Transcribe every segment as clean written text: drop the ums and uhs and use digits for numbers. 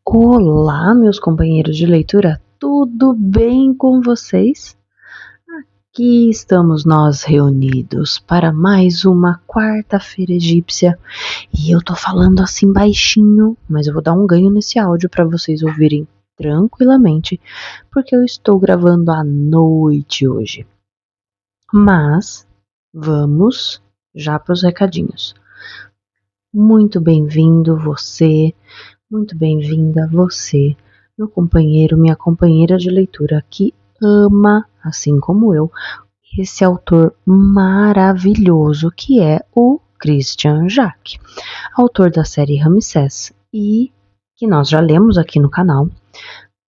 Olá, meus companheiros de leitura, tudo bem com vocês? Aqui estamos nós reunidos para mais uma quarta-feira egípcia e eu tô falando assim baixinho, mas eu vou dar um ganho nesse áudio para vocês ouvirem tranquilamente, porque eu estou gravando à noite hoje. Mas vamos já para os recadinhos. Muito bem-vindo você. Muito bem-vinda você, meu companheiro, minha companheira de leitura que ama, assim como eu, esse autor maravilhoso que é o Christian Jaque, autor da série Ramsés e que nós já lemos aqui no canal.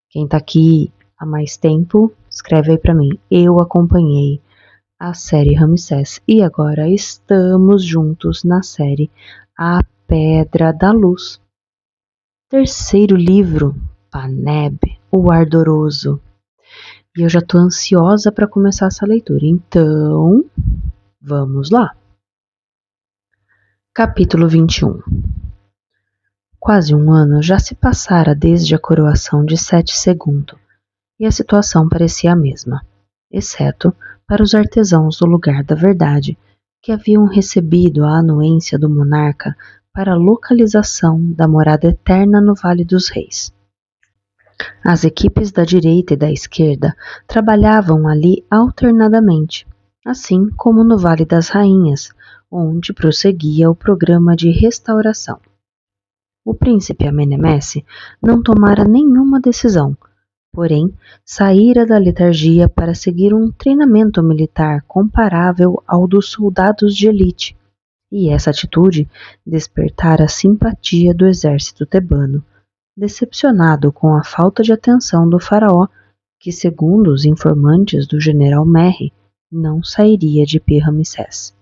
Quem tá aqui há mais tempo, escreve aí pra mim. Eu acompanhei a série Ramsés e agora estamos juntos na série A Pedra da Luz. Terceiro livro, Paneb, o Ardoroso. E eu já estou ansiosa para começar essa leitura. Então, vamos lá. Capítulo 21. Quase um ano já se passara desde a coroação de Sete II, e a situação parecia a mesma, exceto para os artesãos do lugar da verdade, que haviam recebido a anuência do monarca para a localização da morada eterna no Vale dos Reis. As equipes da direita e da esquerda trabalhavam ali alternadamente, assim como no Vale das Rainhas, onde prosseguia o programa de restauração. O príncipe Amenemesse não tomara nenhuma decisão, porém saíra da letargia para seguir um treinamento militar comparável ao dos soldados de elite, e essa atitude despertara a simpatia do exército tebano, decepcionado com a falta de atenção do faraó, que, segundo os informantes do general Merry, não sairia de Pi-Ramsés.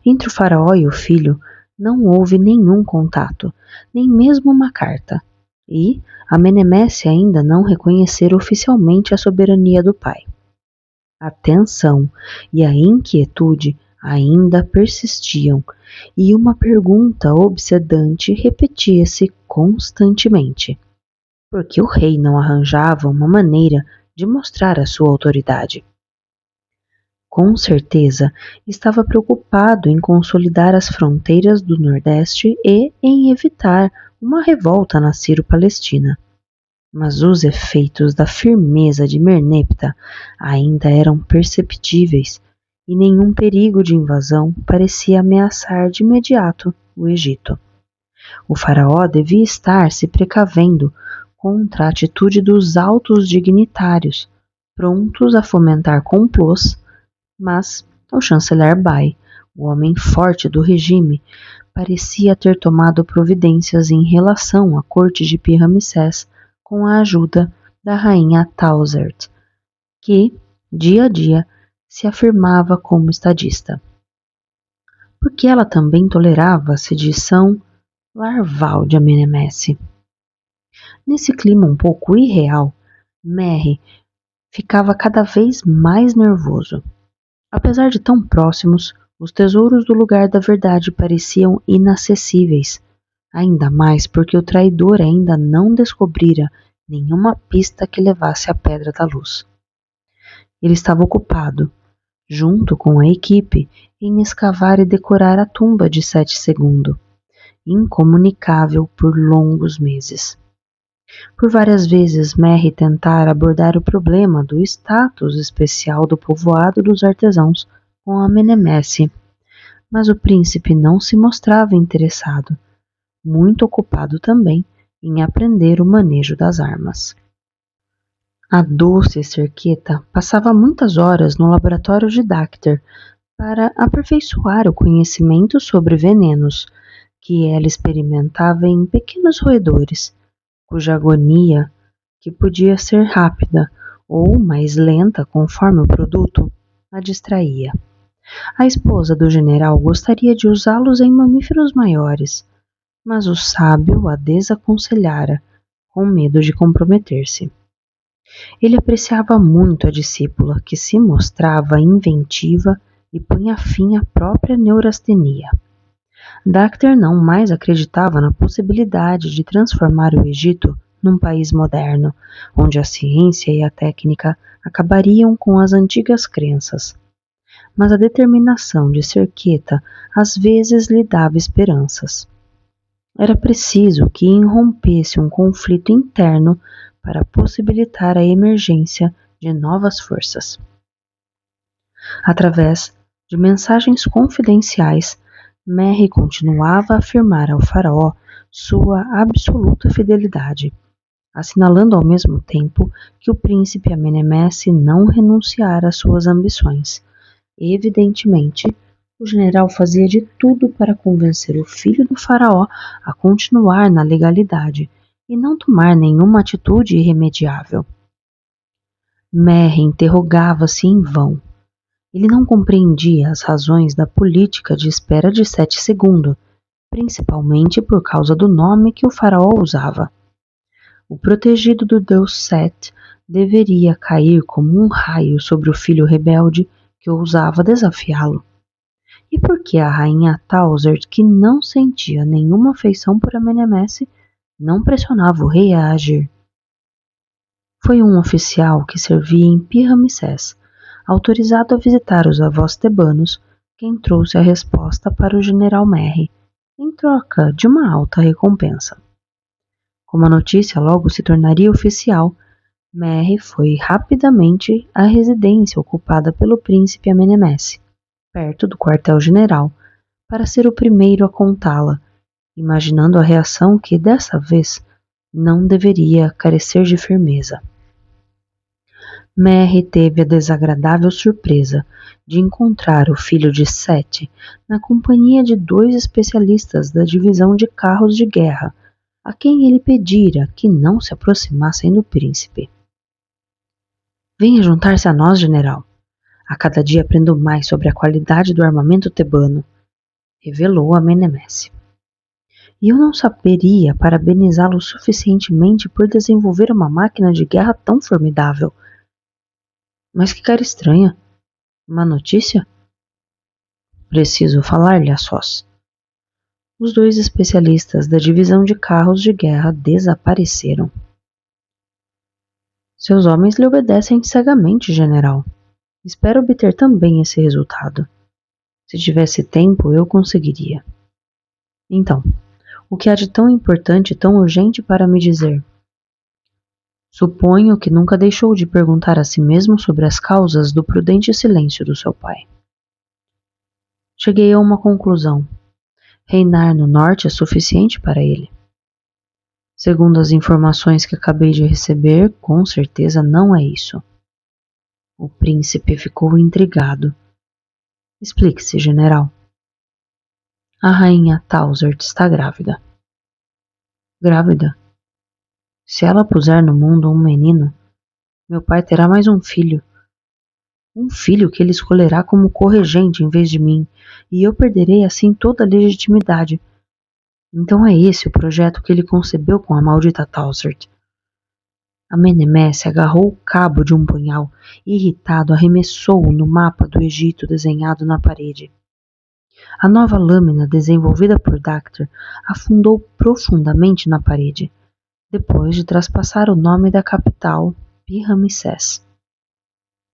Entre o faraó e o filho não houve nenhum contato, nem mesmo uma carta, e Amenemesse ainda não reconhecera oficialmente a soberania do pai. A tensão e a inquietude ainda persistiam, e uma pergunta obsedante repetia-se constantemente: por que o rei não arranjava uma maneira de mostrar a sua autoridade? Com certeza, estava preocupado em consolidar as fronteiras do Nordeste e em evitar uma revolta na Sírio-Palestina. Mas os efeitos da firmeza de Merneptah ainda eram perceptíveis e nenhum perigo de invasão parecia ameaçar de imediato o Egito. O faraó devia estar se precavendo contra a atitude dos altos dignitários, prontos a fomentar complôs, mas o chanceler Bai, o homem forte do regime, parecia ter tomado providências em relação à corte de Pi-Ramsés com a ajuda da rainha Tausert, que, dia a dia, se afirmava como estadista. Porque ela também tolerava a sedição larval de Amenemesse. Nesse clima um pouco irreal, Merry ficava cada vez mais nervoso. Apesar de tão próximos, os tesouros do lugar da verdade pareciam inacessíveis, ainda mais porque o traidor ainda não descobrira nenhuma pista que levasse à Pedra da Luz. Ele estava ocupado, junto com a equipe, em escavar e decorar a tumba de Sete II, incomunicável por longos meses. Por várias vezes Merry tentara abordar o problema do status especial do povoado dos artesãos com Amenemesse, mas o príncipe não se mostrava interessado, muito ocupado também em aprender o manejo das armas. A doce Serqueta passava muitas horas no laboratório de Dacter para aperfeiçoar o conhecimento sobre venenos que ela experimentava em pequenos roedores, cuja agonia, que podia ser rápida ou mais lenta conforme o produto, a distraía. A esposa do general gostaria de usá-los em mamíferos maiores, mas o sábio a desaconselhara, com medo de comprometer-se. Ele apreciava muito a discípula, que se mostrava inventiva e punha fim à própria neurastenia. Dacter não mais acreditava na possibilidade de transformar o Egito num país moderno, onde a ciência e a técnica acabariam com as antigas crenças. Mas a determinação de ser quieta às vezes lhe dava esperanças. Era preciso que irrompesse um conflito interno para possibilitar a emergência de novas forças. Através de mensagens confidenciais, Merry continuava a afirmar ao faraó sua absoluta fidelidade, assinalando ao mesmo tempo que o príncipe Amenemesse não renunciara às suas ambições. Evidentemente, o general fazia de tudo para convencer o filho do faraó a continuar na legalidade e não tomar nenhuma atitude irremediável. Merry interrogava-se em vão. Ele não compreendia as razões da política de espera de 7 segundos, principalmente por causa do nome que o faraó usava. O protegido do deus Set deveria cair como um raio sobre o filho rebelde que ousava desafiá-lo. E por que a rainha Tauser, que não sentia nenhuma afeição por Amenemesse, não pressionava o rei a agir? Foi um oficial que servia em Pi-Ramsés, autorizado a visitar os avós tebanos, quem trouxe a resposta para o general Merry, em troca de uma alta recompensa. Como a notícia logo se tornaria oficial, Merry foi rapidamente à residência ocupada pelo príncipe Amenemesse, perto do quartel-general, para ser o primeiro a contá-la, imaginando a reação que, dessa vez, não deveria carecer de firmeza. Merry teve a desagradável surpresa de encontrar o filho de Sete na companhia de 2 especialistas da divisão de carros de guerra, a quem ele pedira que não se aproximassem do príncipe. Venha juntar-se a nós, general. A cada dia aprendo mais sobre a qualidade do armamento tebano, revelou Amenemesse. E eu não saberia parabenizá-lo suficientemente por desenvolver uma máquina de guerra tão formidável. Mas que cara estranha. Uma notícia? Preciso falar-lhe a sós. Os 2 especialistas da divisão de carros de guerra desapareceram. Seus homens lhe obedecem cegamente, general. Espero obter também esse resultado. Se tivesse tempo, eu conseguiria. Então, o que há de tão importante e tão urgente para me dizer? Suponho que nunca deixou de perguntar a si mesmo sobre as causas do prudente silêncio do seu pai. Cheguei a uma conclusão. Reinar no norte é suficiente para ele. Segundo as informações que acabei de receber, com certeza não é isso. O príncipe ficou intrigado. Explique-se, general. A rainha Tausert está grávida. Grávida? Se ela puser no mundo um menino, meu pai terá mais um filho. Um filho que ele escolherá como corregente em vez de mim, e eu perderei assim toda a legitimidade. Então é esse o projeto que ele concebeu com a maldita Tausert. Amenemesse agarrou o cabo de um punhal e, irritado, arremessou-o no mapa do Egito desenhado na parede. A nova lâmina desenvolvida por Dacter afundou profundamente na parede, depois de traspassar o nome da capital, Pi-Ramsés.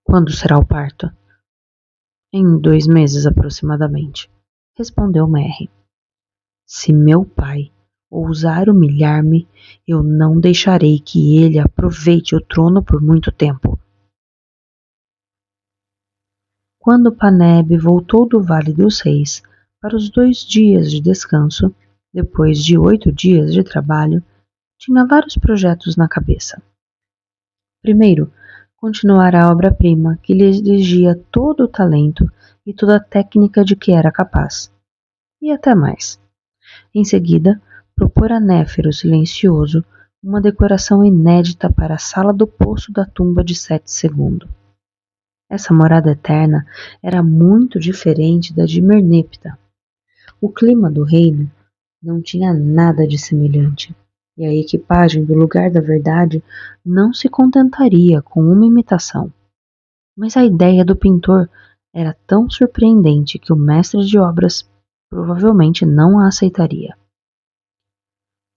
Quando será o parto? Em 2 meses aproximadamente, respondeu Merry. Se meu pai ousar humilhar-me, eu não deixarei que ele aproveite o trono por muito tempo. Quando Paneb voltou do Vale dos Reis para os 2 dias de descanso, depois de 8 dias de trabalho, tinha vários projetos na cabeça. Primeiro, continuar a obra-prima que lhe exigia todo o talento e toda a técnica de que era capaz. E até mais. Em seguida, propor a Néfero silencioso uma decoração inédita para a sala do poço da tumba de 7 segundos. Essa morada eterna era muito diferente da de Merneptah. O clima do reino não tinha nada de semelhante, e a equipagem do lugar da verdade não se contentaria com uma imitação. Mas a ideia do pintor era tão surpreendente que o mestre de obras provavelmente não a aceitaria.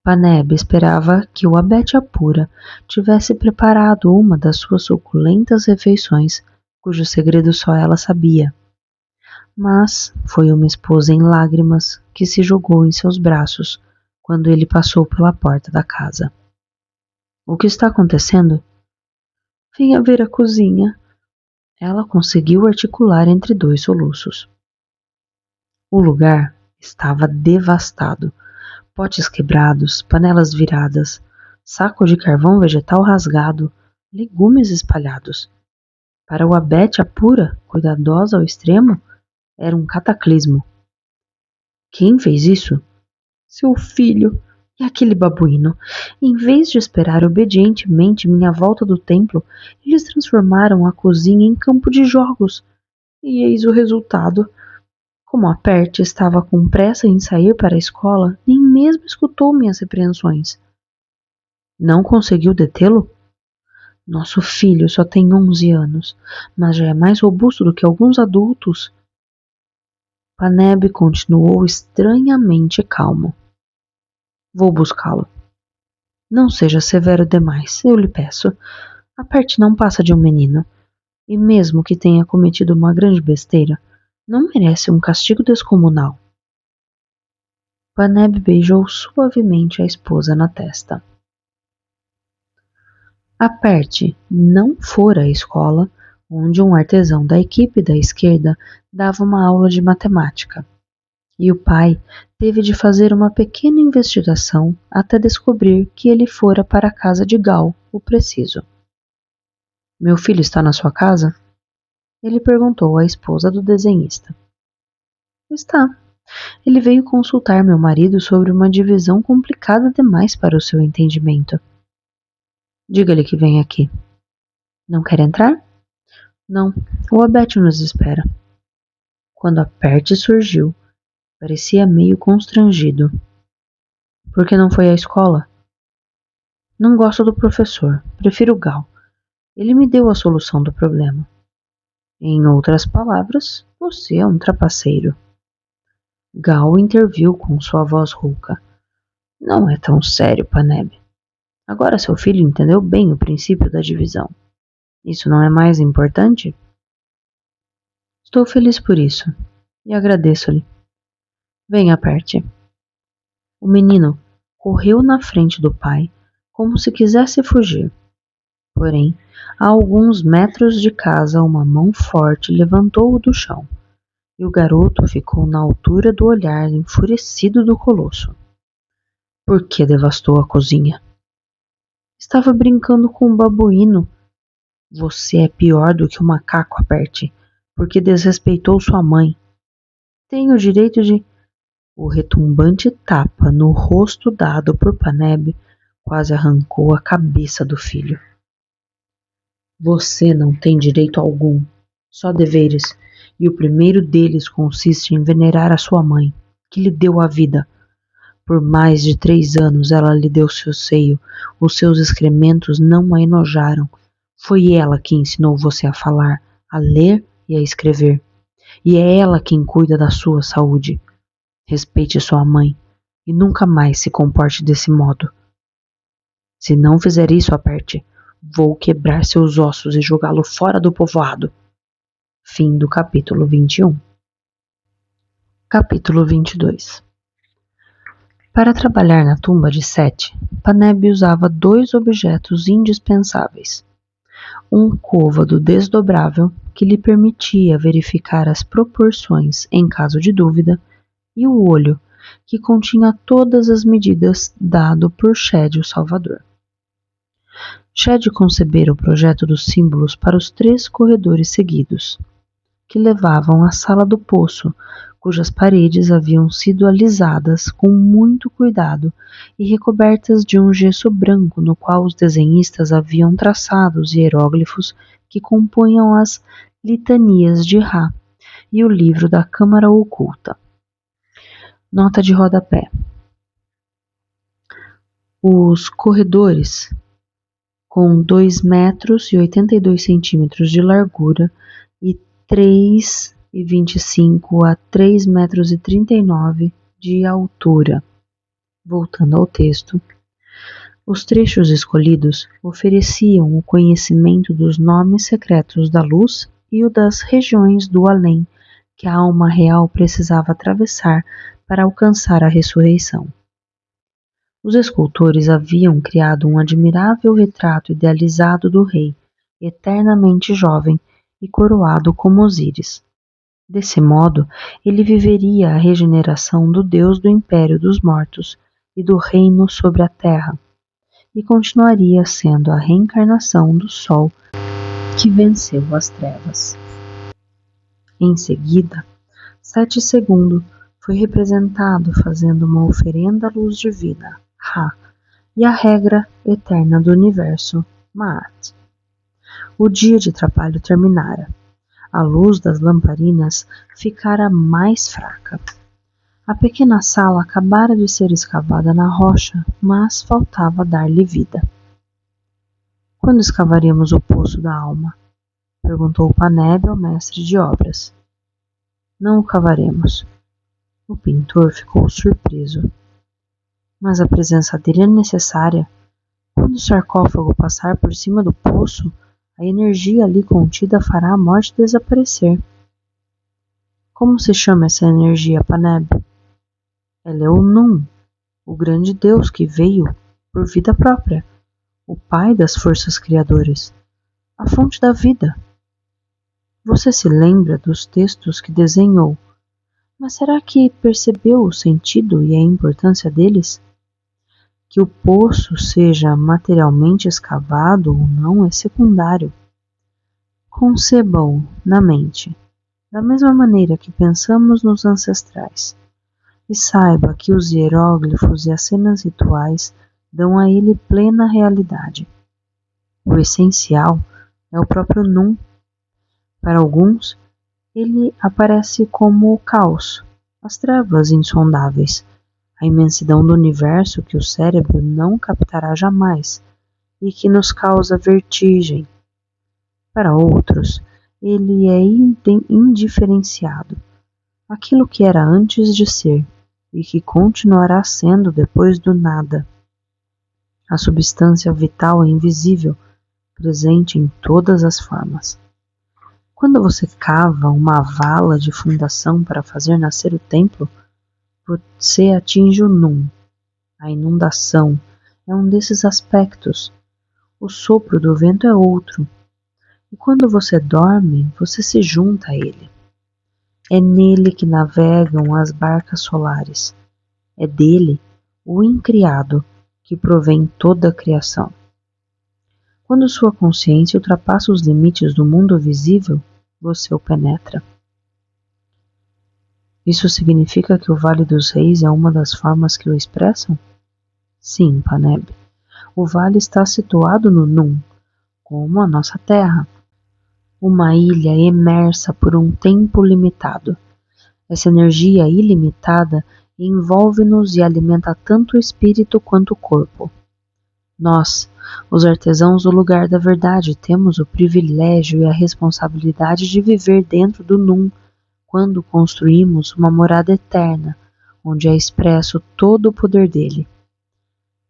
Paneb esperava que o Abete Apura tivesse preparado uma das suas suculentas refeições, cujo segredo só ela sabia. Mas foi uma esposa em lágrimas que se jogou em seus braços quando ele passou pela porta da casa. O que está acontecendo? Venha ver a cozinha. Ela conseguiu articular entre 2 soluços. O lugar estava devastado. Potes quebrados, panelas viradas, saco de carvão vegetal rasgado, legumes espalhados. Para o Abete Apura, cuidadosa ao extremo, era um cataclismo. Quem fez isso? Seu filho e aquele babuíno. Em vez de esperar obedientemente minha volta do templo, eles transformaram a cozinha em campo de jogos. E eis o resultado. Como a Pert estava com pressa em sair para a escola, nem mesmo escutou minhas repreensões. Não conseguiu detê-lo? Nosso filho só tem 11 anos, mas já é mais robusto do que alguns adultos. Paneb continuou estranhamente calmo. Vou buscá-lo. Não seja severo demais, eu lhe peço. A Pert não passa de um menino, e mesmo que tenha cometido uma grande besteira, não merece um castigo descomunal. Paneb beijou suavemente a esposa na testa. A Pert não fora à escola, onde um artesão da equipe da esquerda dava uma aula de matemática, e o pai teve de fazer uma pequena investigação até descobrir que ele fora para a casa de Gal, o preciso. Meu filho está na sua casa? Ele perguntou à esposa do desenhista. Está. Ele veio consultar meu marido sobre uma divisão complicada demais para o seu entendimento. Diga-lhe que vem aqui. Não quer entrar? Não, o Abete nos espera. Quando a Pert surgiu, parecia meio constrangido. Por que não foi à escola? Não gosto do professor, prefiro Gal. Ele me deu a solução do problema. Em outras palavras, você é um trapaceiro. Gal interviu com sua voz rouca. Não é tão sério, Paneb. Agora seu filho entendeu bem o princípio da divisão. Isso não é mais importante? Estou feliz por isso, e agradeço-lhe. Venha, Pert. O menino correu na frente do pai, como se quisesse fugir. Porém, a alguns metros de casa, uma mão forte levantou-o do chão, e o garoto ficou na altura do olhar enfurecido do colosso. Por que devastou a cozinha? Estava brincando com o babuíno. Você é pior do que o macaco, Pert, porque desrespeitou sua mãe. Tem o direito de... O retumbante tapa no rosto dado por Paneb quase arrancou a cabeça do filho. Você não tem direito algum, só deveres, e o primeiro deles consiste em venerar a sua mãe, que lhe deu a vida. Por mais de 3 anos ela lhe deu seu seio, os seus excrementos não a enojaram. Foi ela que ensinou você a falar, a ler e a escrever. E é ela quem cuida da sua saúde. Respeite sua mãe e nunca mais se comporte desse modo. Se não fizer isso, Pert, vou quebrar seus ossos e jogá-lo fora do povoado. Fim do capítulo 21. Capítulo 22. Para trabalhar na tumba de Sete, Paneb usava 2 objetos indispensáveis. Um côvado desdobrável, que lhe permitia verificar as proporções em caso de dúvida, e o olho, que continha todas as medidas dado por Shed o Salvador. Shed concebera o projeto dos símbolos para os 3 corredores seguidos, que levavam à sala do poço, cujas paredes haviam sido alisadas com muito cuidado e recobertas de um gesso branco no qual os desenhistas haviam traçado os hieróglifos que compunham as litanias de Ra e o livro da Câmara Oculta. Nota de rodapé. Os corredores, com 2 metros e 82 centímetros de largura e 3 e 25 a 3,39 m de altura. Voltando ao texto, os trechos escolhidos ofereciam o conhecimento dos nomes secretos da luz e o das regiões do além que a alma real precisava atravessar para alcançar a ressurreição. Os escultores haviam criado um admirável retrato idealizado do rei, eternamente jovem e coroado como Osíris. Desse modo, ele viveria a regeneração do Deus do Império dos Mortos e do reino sobre a terra, e continuaria sendo a reencarnação do Sol que venceu as trevas. Em seguida, Sete Segundo foi representado fazendo uma oferenda à luz divina, Ra, e à regra eterna do universo, Maat. O dia de trabalho terminara. A luz das lamparinas ficara mais fraca. A pequena sala acabara de ser escavada na rocha, mas faltava dar-lhe vida. Quando escavaríamos o poço da alma? Perguntou Paneb ao mestre de obras. Não o cavaremos. O pintor ficou surpreso. Mas a presença dele é necessária. Quando o sarcófago passar por cima do poço, a energia ali contida fará a morte desaparecer. Como se chama essa energia, Paneb? Ela é o Nun, o grande Deus que veio por vida própria, o Pai das forças criadoras, a fonte da vida. Você se lembra dos textos que desenhou, mas será que percebeu o sentido e a importância deles? Que o poço seja materialmente escavado ou não é secundário. Concebam na mente, da mesma maneira que pensamos nos ancestrais, e saiba que os hieróglifos e as cenas rituais dão a ele plena realidade. O essencial é o próprio Nun. Para alguns, ele aparece como o caos, as trevas insondáveis, a imensidão do universo que o cérebro não captará jamais e que nos causa vertigem. Para outros, ele é indiferenciado, aquilo que era antes de ser e que continuará sendo depois do nada. A substância vital é invisível, presente em todas as formas. Quando você cava uma vala de fundação para fazer nascer o templo, você atinge o Nun. A inundação é um desses aspectos. O sopro do vento é outro. E quando você dorme, você se junta a ele. É nele que navegam as barcas solares. É dele, o incriado, que provém toda a criação. Quando sua consciência ultrapassa os limites do mundo visível, você o penetra. Isso significa que o Vale dos Reis é uma das formas que o expressam? Sim, Paneb. O vale está situado no Nun, como a nossa Terra. Uma ilha emersa por um tempo limitado. Essa energia ilimitada envolve-nos e alimenta tanto o espírito quanto o corpo. Nós, os artesãos do lugar da verdade, temos o privilégio e a responsabilidade de viver dentro do Nun, quando construímos uma morada eterna, onde é expresso todo o poder dele.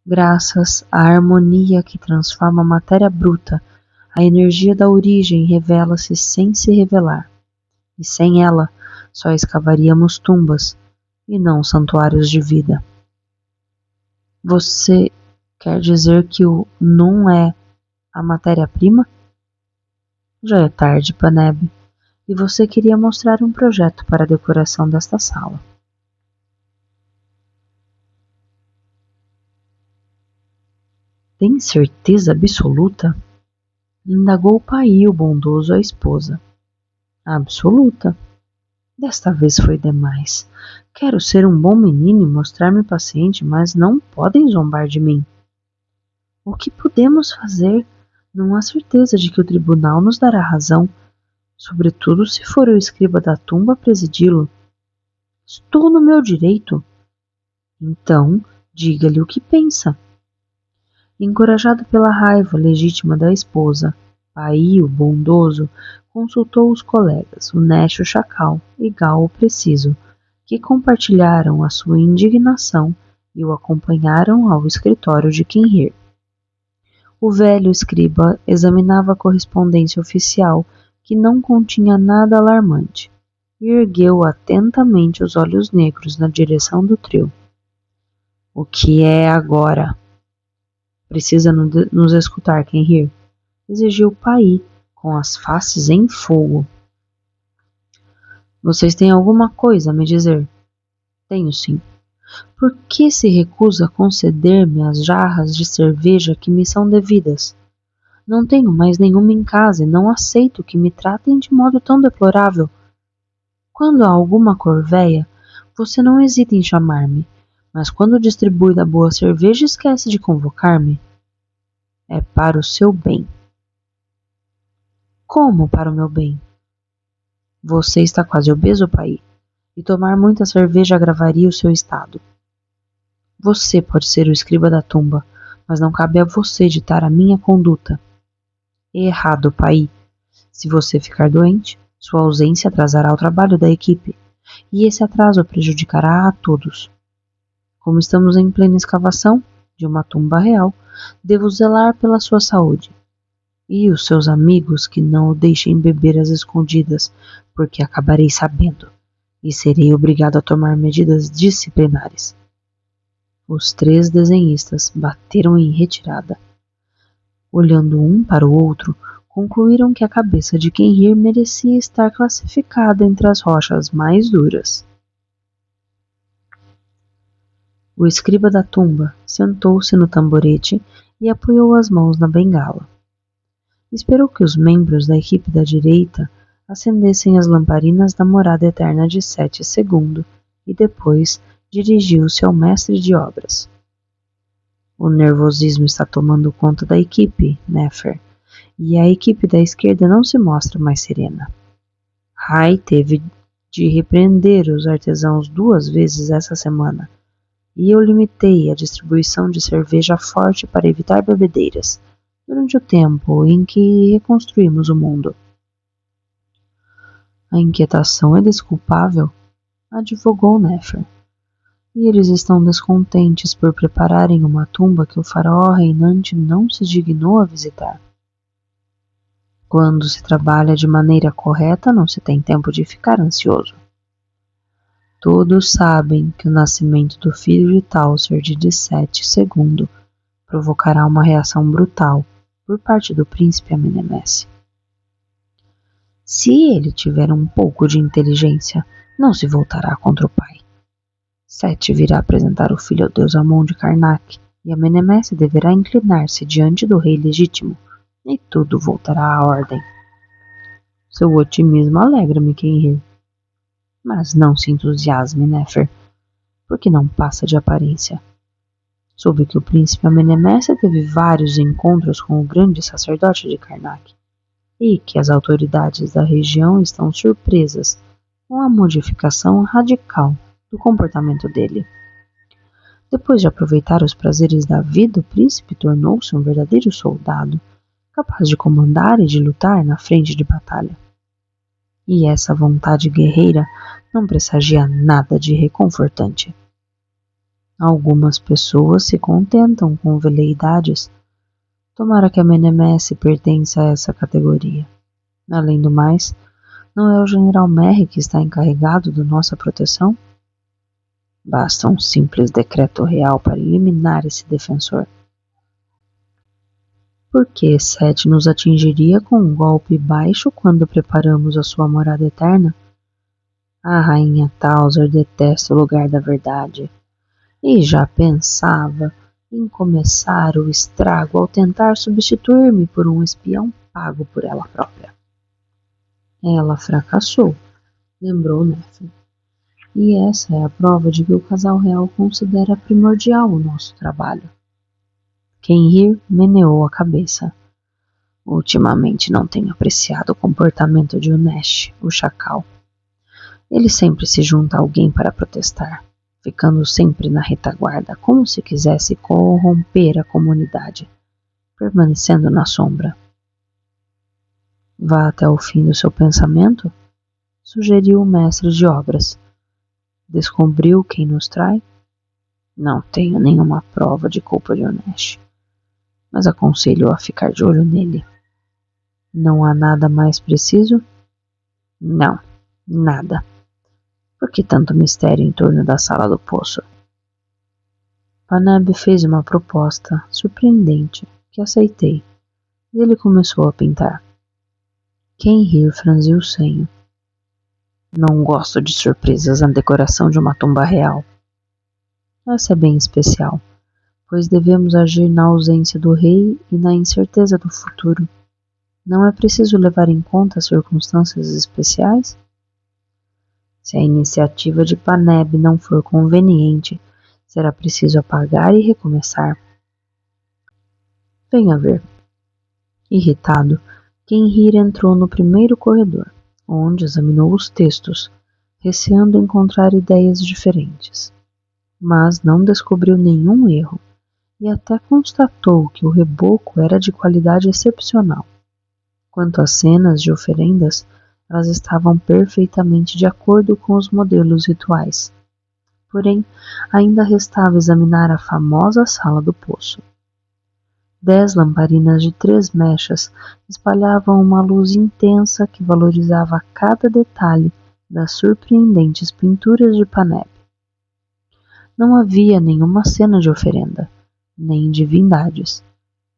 Graças à harmonia que transforma a matéria bruta, a energia da origem revela-se sem se revelar, e sem ela só escavaríamos tumbas e não santuários de vida. Você quer dizer que o Nun é a matéria-prima? Já é tarde, Paneb, e você queria mostrar um projeto para a decoração desta sala. Tem certeza absoluta? Indagou Paí, o bondoso, a esposa. Absoluta. Desta vez foi demais. Quero ser um bom menino e mostrar-me paciente, mas não podem zombar de mim. O que podemos fazer? Não há certeza de que o tribunal nos dará razão, sobretudo se for o escriba da tumba a presidi-lo. Estou no meu direito. Então, diga-lhe o que pensa. Encorajado pela raiva legítima da esposa, Pai, o bondoso, consultou os colegas, o Nesh, o chacal, e Gal, o preciso, que compartilharam a sua indignação e o acompanharam ao escritório de Quinhir. O velho escriba examinava a correspondência oficial, que não continha nada alarmante, e ergueu atentamente os olhos negros na direção do trio. O que é agora? Precisa nos escutar, Quinhir, exigiu Pai, com as faces em fogo. Vocês têm alguma coisa a me dizer? Tenho sim. Por que se recusa a conceder-me as jarras de cerveja que me são devidas? Não tenho mais nenhuma em casa e não aceito que me tratem de modo tão deplorável. Quando há alguma corvéia, você não hesita em chamar-me, mas quando distribui da boa cerveja esquece de convocar-me. É para o seu bem. Como para o meu bem? Você está quase obeso, pai, e tomar muita cerveja agravaria o seu estado. Você pode ser o escriba da tumba, mas não cabe a você ditar a minha conduta. Errado, pai. Se você ficar doente, sua ausência atrasará o trabalho da equipe, e esse atraso prejudicará a todos. Como estamos em plena escavação de uma tumba real, devo zelar pela sua saúde. E os seus amigos que não o deixem beber às escondidas, porque acabarei sabendo, e serei obrigado a tomar medidas disciplinares. Os 3 desenhistas bateram em retirada. Olhando um para o outro, concluíram que a cabeça de Quinhir merecia estar classificada entre as rochas mais duras. O escriba da tumba sentou-se no tamborete e apoiou as mãos na bengala. Esperou que os membros da equipe da direita acendessem as lamparinas da morada eterna de 7 segundo e depois dirigiu-se ao mestre de obras. O nervosismo está tomando conta da equipe, Nefer, e a equipe da esquerda não se mostra mais serena. Rai teve de repreender os artesãos 2 vezes essa semana, e eu limitei a distribuição de cerveja forte para evitar bebedeiras, durante o tempo em que reconstruímos o mundo. A inquietação é desculpável, advogou Nefer. E eles estão descontentes por prepararem uma tumba que o faraó reinante não se dignou a visitar. Quando se trabalha de maneira correta, não se tem tempo de ficar ansioso. Todos sabem que o nascimento do filho de Tauser de 7 segundo provocará uma reação brutal por parte do príncipe Amenemesse. Se ele tiver um pouco de inteligência, não se voltará contra o pai. Sete virá apresentar o filho ao deus Amon de Karnak, e Amenemesse deverá inclinar-se diante do rei legítimo, e tudo voltará à ordem. Seu otimismo alegra-me, Quinhir. Mas não se entusiasme, Nefer, porque não passa de aparência. Soube que o príncipe Amenemesse teve vários encontros com o grande sacerdote de Karnak, e que as autoridades da região estão surpresas com a modificação radical do comportamento dele. Depois de aproveitar os prazeres da vida, o príncipe tornou-se um verdadeiro soldado, capaz de comandar e de lutar na frente de batalha. E essa vontade guerreira não pressagia nada de reconfortante. Algumas pessoas se contentam com veleidades. Tomara que Amenemesse pertença a essa categoria. Além do mais, não é o general Merry que está encarregado da nossa proteção? Basta um simples decreto real para eliminar esse defensor. Por que Sete nos atingiria com um golpe baixo quando preparamos a sua morada eterna? A rainha Tauser detesta o lugar da verdade, e já pensava em começar o estrago ao tentar substituir-me por um espião pago por ela própria. Ela fracassou, lembrou Nefer. E essa é a prova de que o casal real considera primordial o nosso trabalho. Quinhir meneou a cabeça. Ultimamente não tenho apreciado o comportamento de Unesh, o chacal. Ele sempre se junta a alguém para protestar, ficando sempre na retaguarda, como se quisesse corromper a comunidade, permanecendo na sombra. Vá até o fim do seu pensamento, sugeriu o mestre de obras. Descobriu quem nos trai? Não tenho nenhuma prova de culpa de Onesh, mas aconselho a ficar de olho nele. Não há nada mais preciso? Não, nada. Por que tanto mistério em torno da sala do poço? Paneb fez uma proposta surpreendente que aceitei, e ele começou a pintar. Kenrir franziu o senho. Não gosto de surpresas na decoração de uma tumba real. Essa é bem especial, pois devemos agir na ausência do rei e na incerteza do futuro. Não é preciso levar em conta circunstâncias especiais? Se a iniciativa de Paneb não for conveniente, será preciso apagar e recomeçar. Venha ver. Irritado, Kenrir entrou no primeiro corredor, onde examinou os textos, receando encontrar ideias diferentes. Mas não descobriu nenhum erro, e até constatou que o reboco era de qualidade excepcional. Quanto às cenas de oferendas, elas estavam perfeitamente de acordo com os modelos rituais. Porém, ainda restava examinar a famosa sala do poço. 10 lamparinas de 3 mechas espalhavam uma luz intensa que valorizava cada detalhe das surpreendentes pinturas de Paneb. Não havia nenhuma cena de oferenda, nem divindades,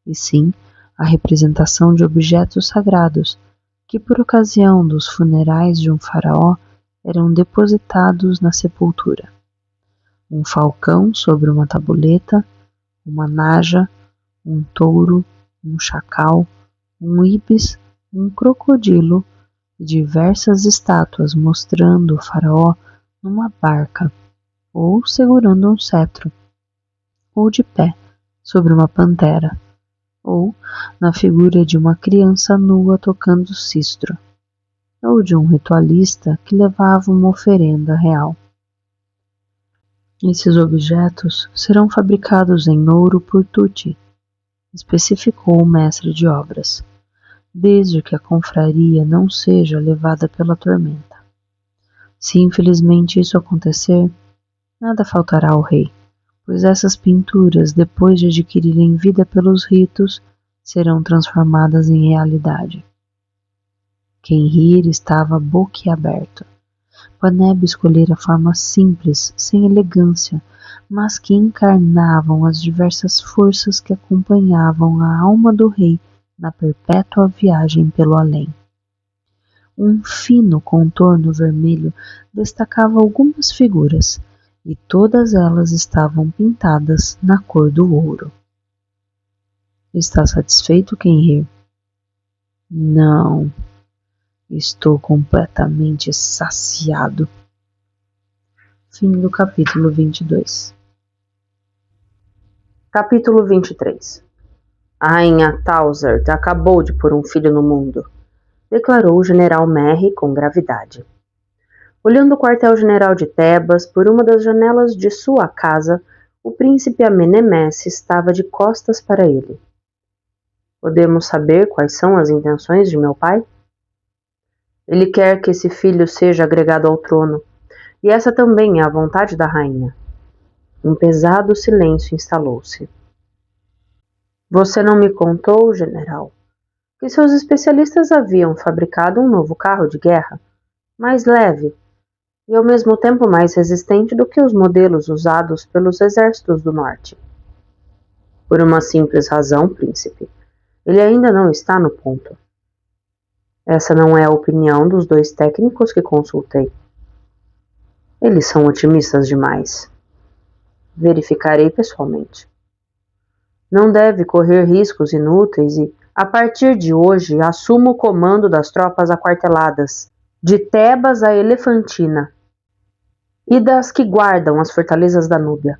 e sim a representação de objetos sagrados que, por ocasião dos funerais de um faraó, eram depositados na sepultura. Um falcão sobre uma tabuleta, uma naja, um touro, um chacal, um ibis, um crocodilo e diversas estátuas mostrando o faraó numa barca, ou segurando um cetro, ou de pé sobre uma pantera, ou na figura de uma criança nua tocando sistro, ou de um ritualista que levava uma oferenda real. Esses objetos serão fabricados em ouro por Tuti, especificou o mestre de obras, desde que a confraria não seja levada pela tormenta. Se infelizmente isso acontecer, nada faltará ao rei, pois essas pinturas, depois de adquirirem vida pelos ritos, serão transformadas em realidade. Kenrir estava boquiaberto. Paneb escolhera formas simples, sem elegância, mas que encarnavam as diversas forças que acompanhavam a alma do rei na perpétua viagem pelo além. Um fino contorno vermelho destacava algumas figuras, e todas elas estavam pintadas na cor do ouro. Está satisfeito, Kenrir? Não. Estou completamente saciado. Fim do capítulo 22. Capítulo 23. A rainha Talzert acabou de pôr um filho no mundo, declarou o general Merry com gravidade. Olhando o quartel-general de Tebas por uma das janelas de sua casa, o príncipe Amenemesse estava de costas para ele. Podemos saber quais são as intenções de meu pai? Ele quer que esse filho seja agregado ao trono, e essa também é a vontade da rainha. Um pesado silêncio instalou-se. Você não me contou, general, que seus especialistas haviam fabricado um novo carro de guerra, mais leve e ao mesmo tempo mais resistente do que os modelos usados pelos exércitos do norte. Por uma simples razão, príncipe, ele ainda não está no ponto. Essa não é a opinião dos 2 técnicos que consultei. Eles são otimistas demais. Verificarei pessoalmente. Não deve correr riscos inúteis e, a partir de hoje, assumo o comando das tropas aquarteladas, de Tebas a Elefantina, e das que guardam as fortalezas da Núbia.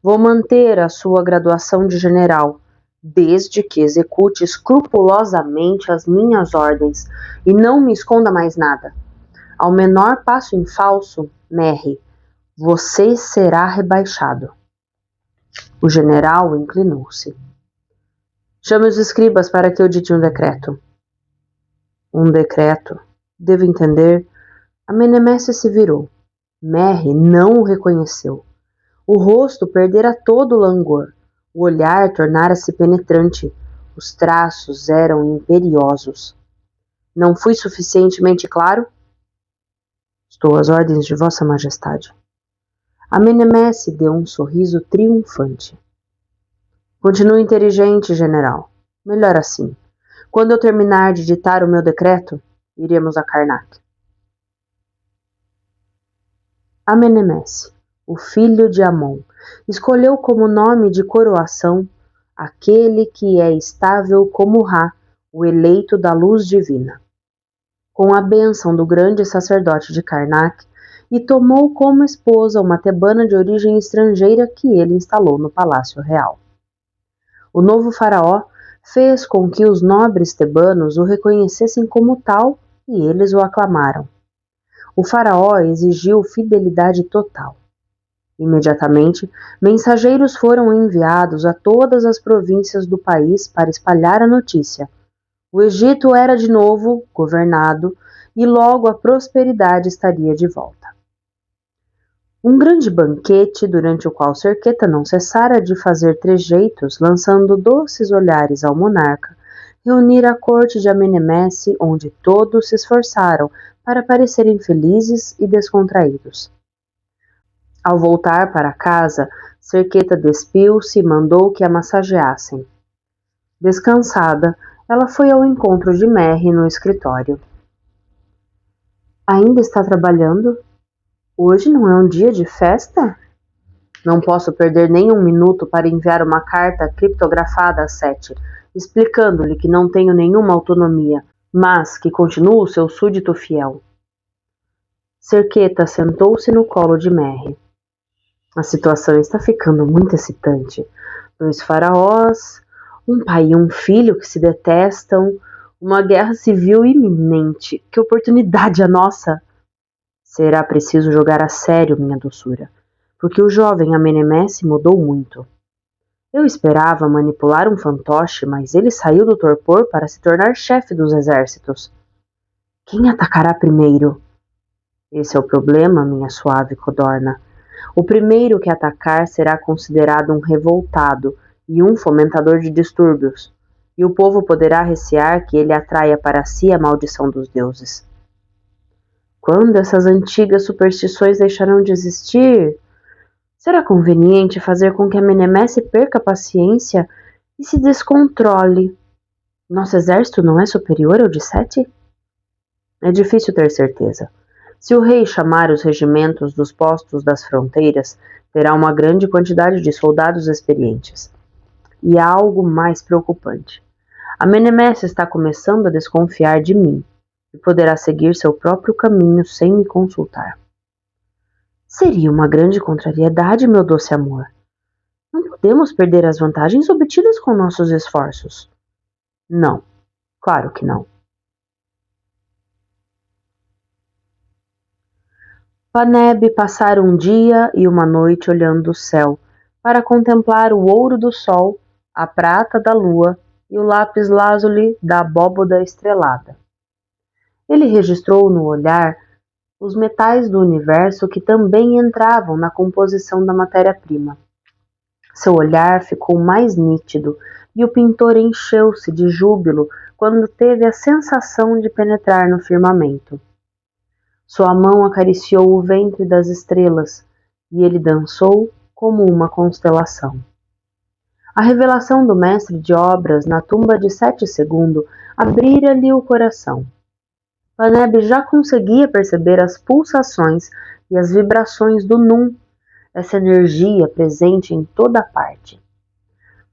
Vou manter a sua graduação de general, desde que execute escrupulosamente as minhas ordens e não me esconda mais nada. Ao menor passo em falso, Merry, você será rebaixado. O general inclinou-se. Chame os escribas para que eu dite um decreto. Um decreto. Devo entender. Amenemesse se virou. Merry não o reconheceu. O rosto perdera todo o langor. O olhar tornara-se penetrante. Os traços eram imperiosos. Não fui suficientemente claro? Estou às ordens de Vossa Majestade. Amenemesse deu um sorriso triunfante. Continue inteligente, general. Melhor assim. Quando eu terminar de ditar o meu decreto, iremos a Karnak. Amenemesse, o filho de Amon, escolheu como nome de coroação aquele que é estável como Ra, o eleito da luz divina. Com a bênção do grande sacerdote de Karnak, e tomou como esposa uma tebana de origem estrangeira que ele instalou no palácio real. O novo faraó fez com que os nobres tebanos o reconhecessem como tal e eles o aclamaram. O faraó exigiu fidelidade total. Imediatamente, mensageiros foram enviados a todas as províncias do país para espalhar a notícia. O Egito era de novo governado e logo a prosperidade estaria de volta. Um grande banquete, durante o qual Serqueta não cessara de fazer trejeitos, lançando doces olhares ao monarca, reunira a corte de Amenemesse, onde todos se esforçaram para parecerem felizes e descontraídos. Ao voltar para casa, Serqueta despiu-se e mandou que a massageassem. Descansada, ela foi ao encontro de Merry no escritório. Ainda está trabalhando? Hoje não é um dia de festa? Não posso perder nem um minuto para enviar uma carta criptografada a Sete, explicando-lhe que não tenho nenhuma autonomia, mas que continuo seu súdito fiel. Serqueta sentou-se no colo de Merry. A situação está ficando muito excitante. 2 faraós, um pai e um filho que se detestam, uma guerra civil iminente. Que oportunidade a nossa! Será preciso jogar a sério, minha doçura, porque o jovem Amenemesse mudou muito. Eu esperava manipular um fantoche, mas ele saiu do torpor para se tornar chefe dos exércitos. Quem atacará primeiro? Esse é o problema, minha suave codorna. O primeiro que atacar será considerado um revoltado e um fomentador de distúrbios, e o povo poderá recear que ele atraia para si a maldição dos deuses. Quando essas antigas superstições deixarão de existir? Será conveniente fazer com que Amenemesse perca a paciência e se descontrole. Nosso exército não é superior ao de Sete? É difícil ter certeza. Se o rei chamar os regimentos dos postos das fronteiras, terá uma grande quantidade de soldados experientes. E há algo mais preocupante. Amenemesse está começando a desconfiar de mim e poderá seguir seu próprio caminho sem me consultar. Seria uma grande contrariedade, meu doce amor. Não podemos perder as vantagens obtidas com nossos esforços. Não, claro que não. Paneb passara um dia e uma noite olhando o céu, para contemplar o ouro do sol, a prata da lua e o lápis-lazuli da abóboda estrelada. Ele registrou no olhar os metais do universo que também entravam na composição da matéria-prima. Seu olhar ficou mais nítido e o pintor encheu-se de júbilo quando teve a sensação de penetrar no firmamento. Sua mão acariciou o ventre das estrelas e ele dançou como uma constelação. A revelação do mestre de obras na tumba de Sete Segundo abrira-lhe o coração. Paneb já conseguia perceber as pulsações e as vibrações do Num, essa energia presente em toda parte.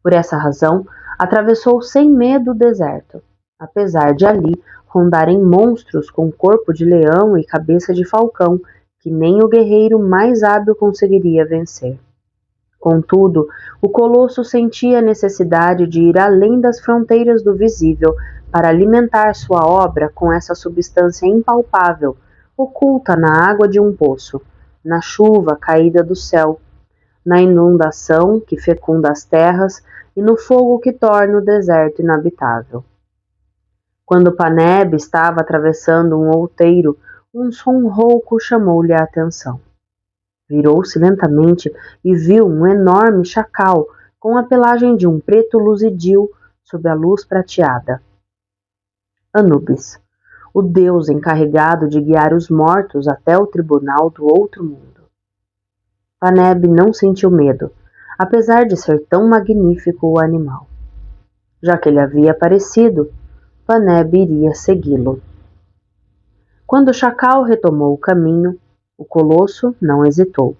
Por essa razão, atravessou sem medo o deserto, apesar de ali rondarem monstros com corpo de leão e cabeça de falcão, que nem o guerreiro mais hábil conseguiria vencer. Contudo, o colosso sentia a necessidade de ir além das fronteiras do visível para alimentar sua obra com essa substância impalpável, oculta na água de um poço, na chuva caída do céu, na inundação que fecunda as terras e no fogo que torna o deserto inabitável. Quando Paneb estava atravessando um outeiro, um som rouco chamou-lhe a atenção. Virou-se lentamente e viu um enorme chacal com a pelagem de um preto luzidio sob a luz prateada. Anubis, o deus encarregado de guiar os mortos até o tribunal do outro mundo. Paneb não sentiu medo, apesar de ser tão magnífico o animal. Já que ele havia aparecido, Paneb iria segui-lo. Quando o chacal retomou o caminho, o colosso não hesitou.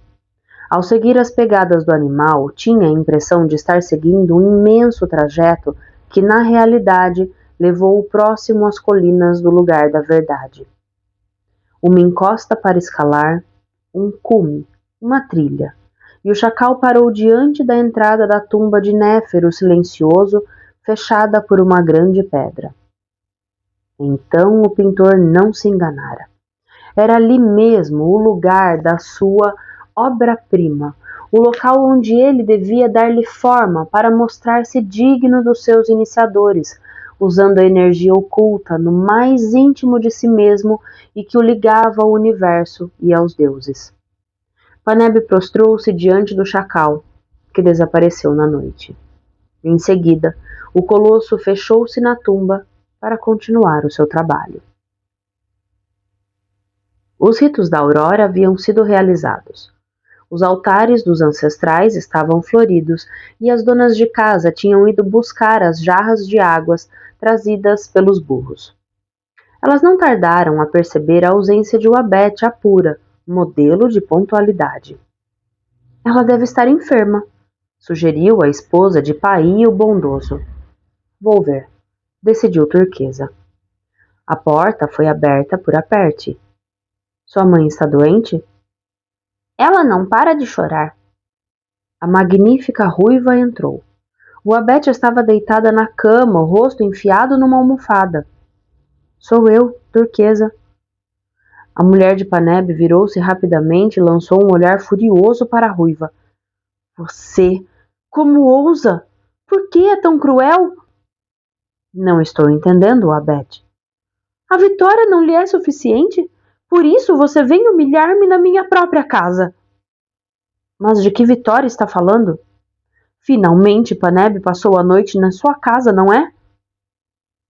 Ao seguir as pegadas do animal, tinha a impressão de estar seguindo um imenso trajeto que, na realidade, levou-o próximo às colinas do lugar da verdade. Uma encosta para escalar, um cume, uma trilha, e o chacal parou diante da entrada da tumba de Néfero silencioso, fechada por uma grande pedra. Então o pintor não se enganara. Era ali mesmo o lugar da sua obra-prima, o local onde ele devia dar-lhe forma para mostrar-se digno dos seus iniciadores, usando a energia oculta no mais íntimo de si mesmo e que o ligava ao universo e aos deuses. Paneb prostrou-se diante do chacal, que desapareceu na noite. Em seguida, o colosso fechou-se na tumba para continuar o seu trabalho. Os ritos da aurora haviam sido realizados. Os altares dos ancestrais estavam floridos e as donas de casa tinham ido buscar as jarras de águas trazidas pelos burros. Elas não tardaram a perceber a ausência de Uabete Apura, modelo de pontualidade. Ela deve estar enferma, sugeriu a esposa de Paí o bondoso. Vou ver, decidiu Turquesa. A porta foi aberta por Aperte. Sua mãe está doente? Ela não para de chorar. A magnífica ruiva entrou. Uabete estava deitada na cama, o rosto enfiado numa almofada. Sou eu, Turquesa. A mulher de Paneb virou-se rapidamente e lançou um olhar furioso para a ruiva. Você, como ousa? Por que é tão cruel? Não estou entendendo, Uabete. A vitória não lhe é suficiente? Por isso você vem humilhar-me na minha própria casa. Mas de que vitória está falando? Finalmente Paneb passou a noite na sua casa, não é?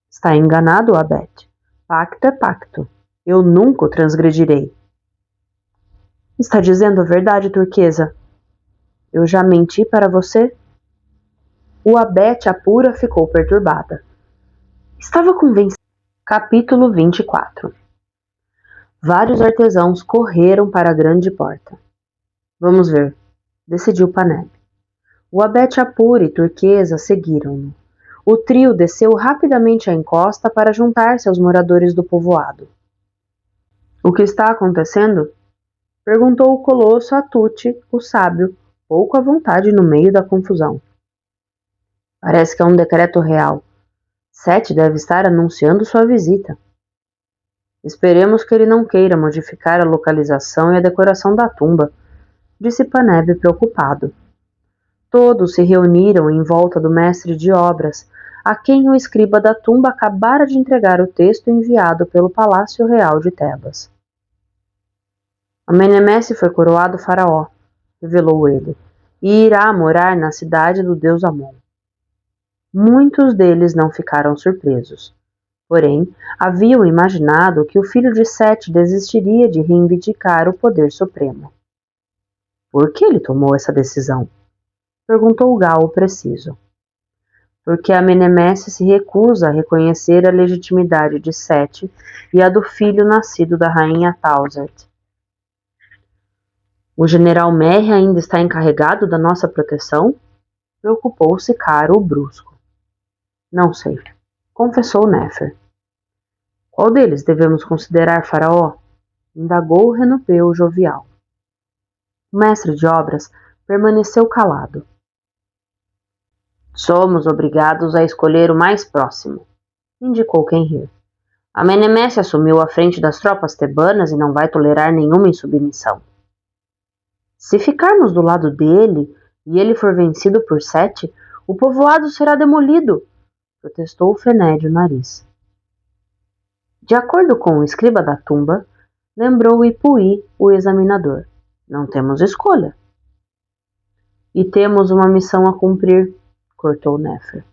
Está enganado, Uabete. Pacto é pacto. Eu nunca o transgredirei. Está dizendo a verdade, Turquesa? Eu já menti para você? Uabete Apura ficou perturbada. Estava convencida. Capítulo 24. Vários artesãos correram para a grande porta. Vamos ver, decidiu Paneb. Uabete Apura e Turquesa seguiram-no. O trio desceu rapidamente a encosta para juntar-se aos moradores do povoado. O que está acontecendo? Perguntou o colosso a Tuti, o sábio, pouco à vontade no meio da confusão. Parece que é um decreto real. Sete deve estar anunciando sua visita. Esperemos que ele não queira modificar a localização e a decoração da tumba, disse Paneb preocupado. Todos se reuniram em volta do mestre de obras, a quem o escriba da tumba acabara de entregar o texto enviado pelo Palácio Real de Tebas. Amenemesse foi coroado faraó, revelou ele, e irá morar na cidade do deus Amon. Muitos deles não ficaram surpresos. Porém, haviam imaginado que o filho de Sete desistiria de reivindicar o poder supremo. Por que ele tomou essa decisão? Perguntou Gal o preciso. Porque Amenemesse se recusa a reconhecer a legitimidade de Sete e a do filho nascido da rainha Tausert. O general Merri ainda está encarregado da nossa proteção? Preocupou-se Caro o brusco. Não sei, confessou Néfer. Qual deles devemos considerar faraó? Indagou Renupeu jovial. O mestre de obras permaneceu calado. Somos obrigados a escolher o mais próximo, indicou Quenrir. Amenemesse assumiu a frente das tropas tebanas e não vai tolerar nenhuma insubmissão. Se ficarmos do lado dele e ele for vencido por Sete, o povoado será demolido, protestou Fenédio Nariz. De acordo com o escriba da tumba, lembrou Ipuí, o examinador, não temos escolha. E temos uma missão a cumprir, cortou Nefer.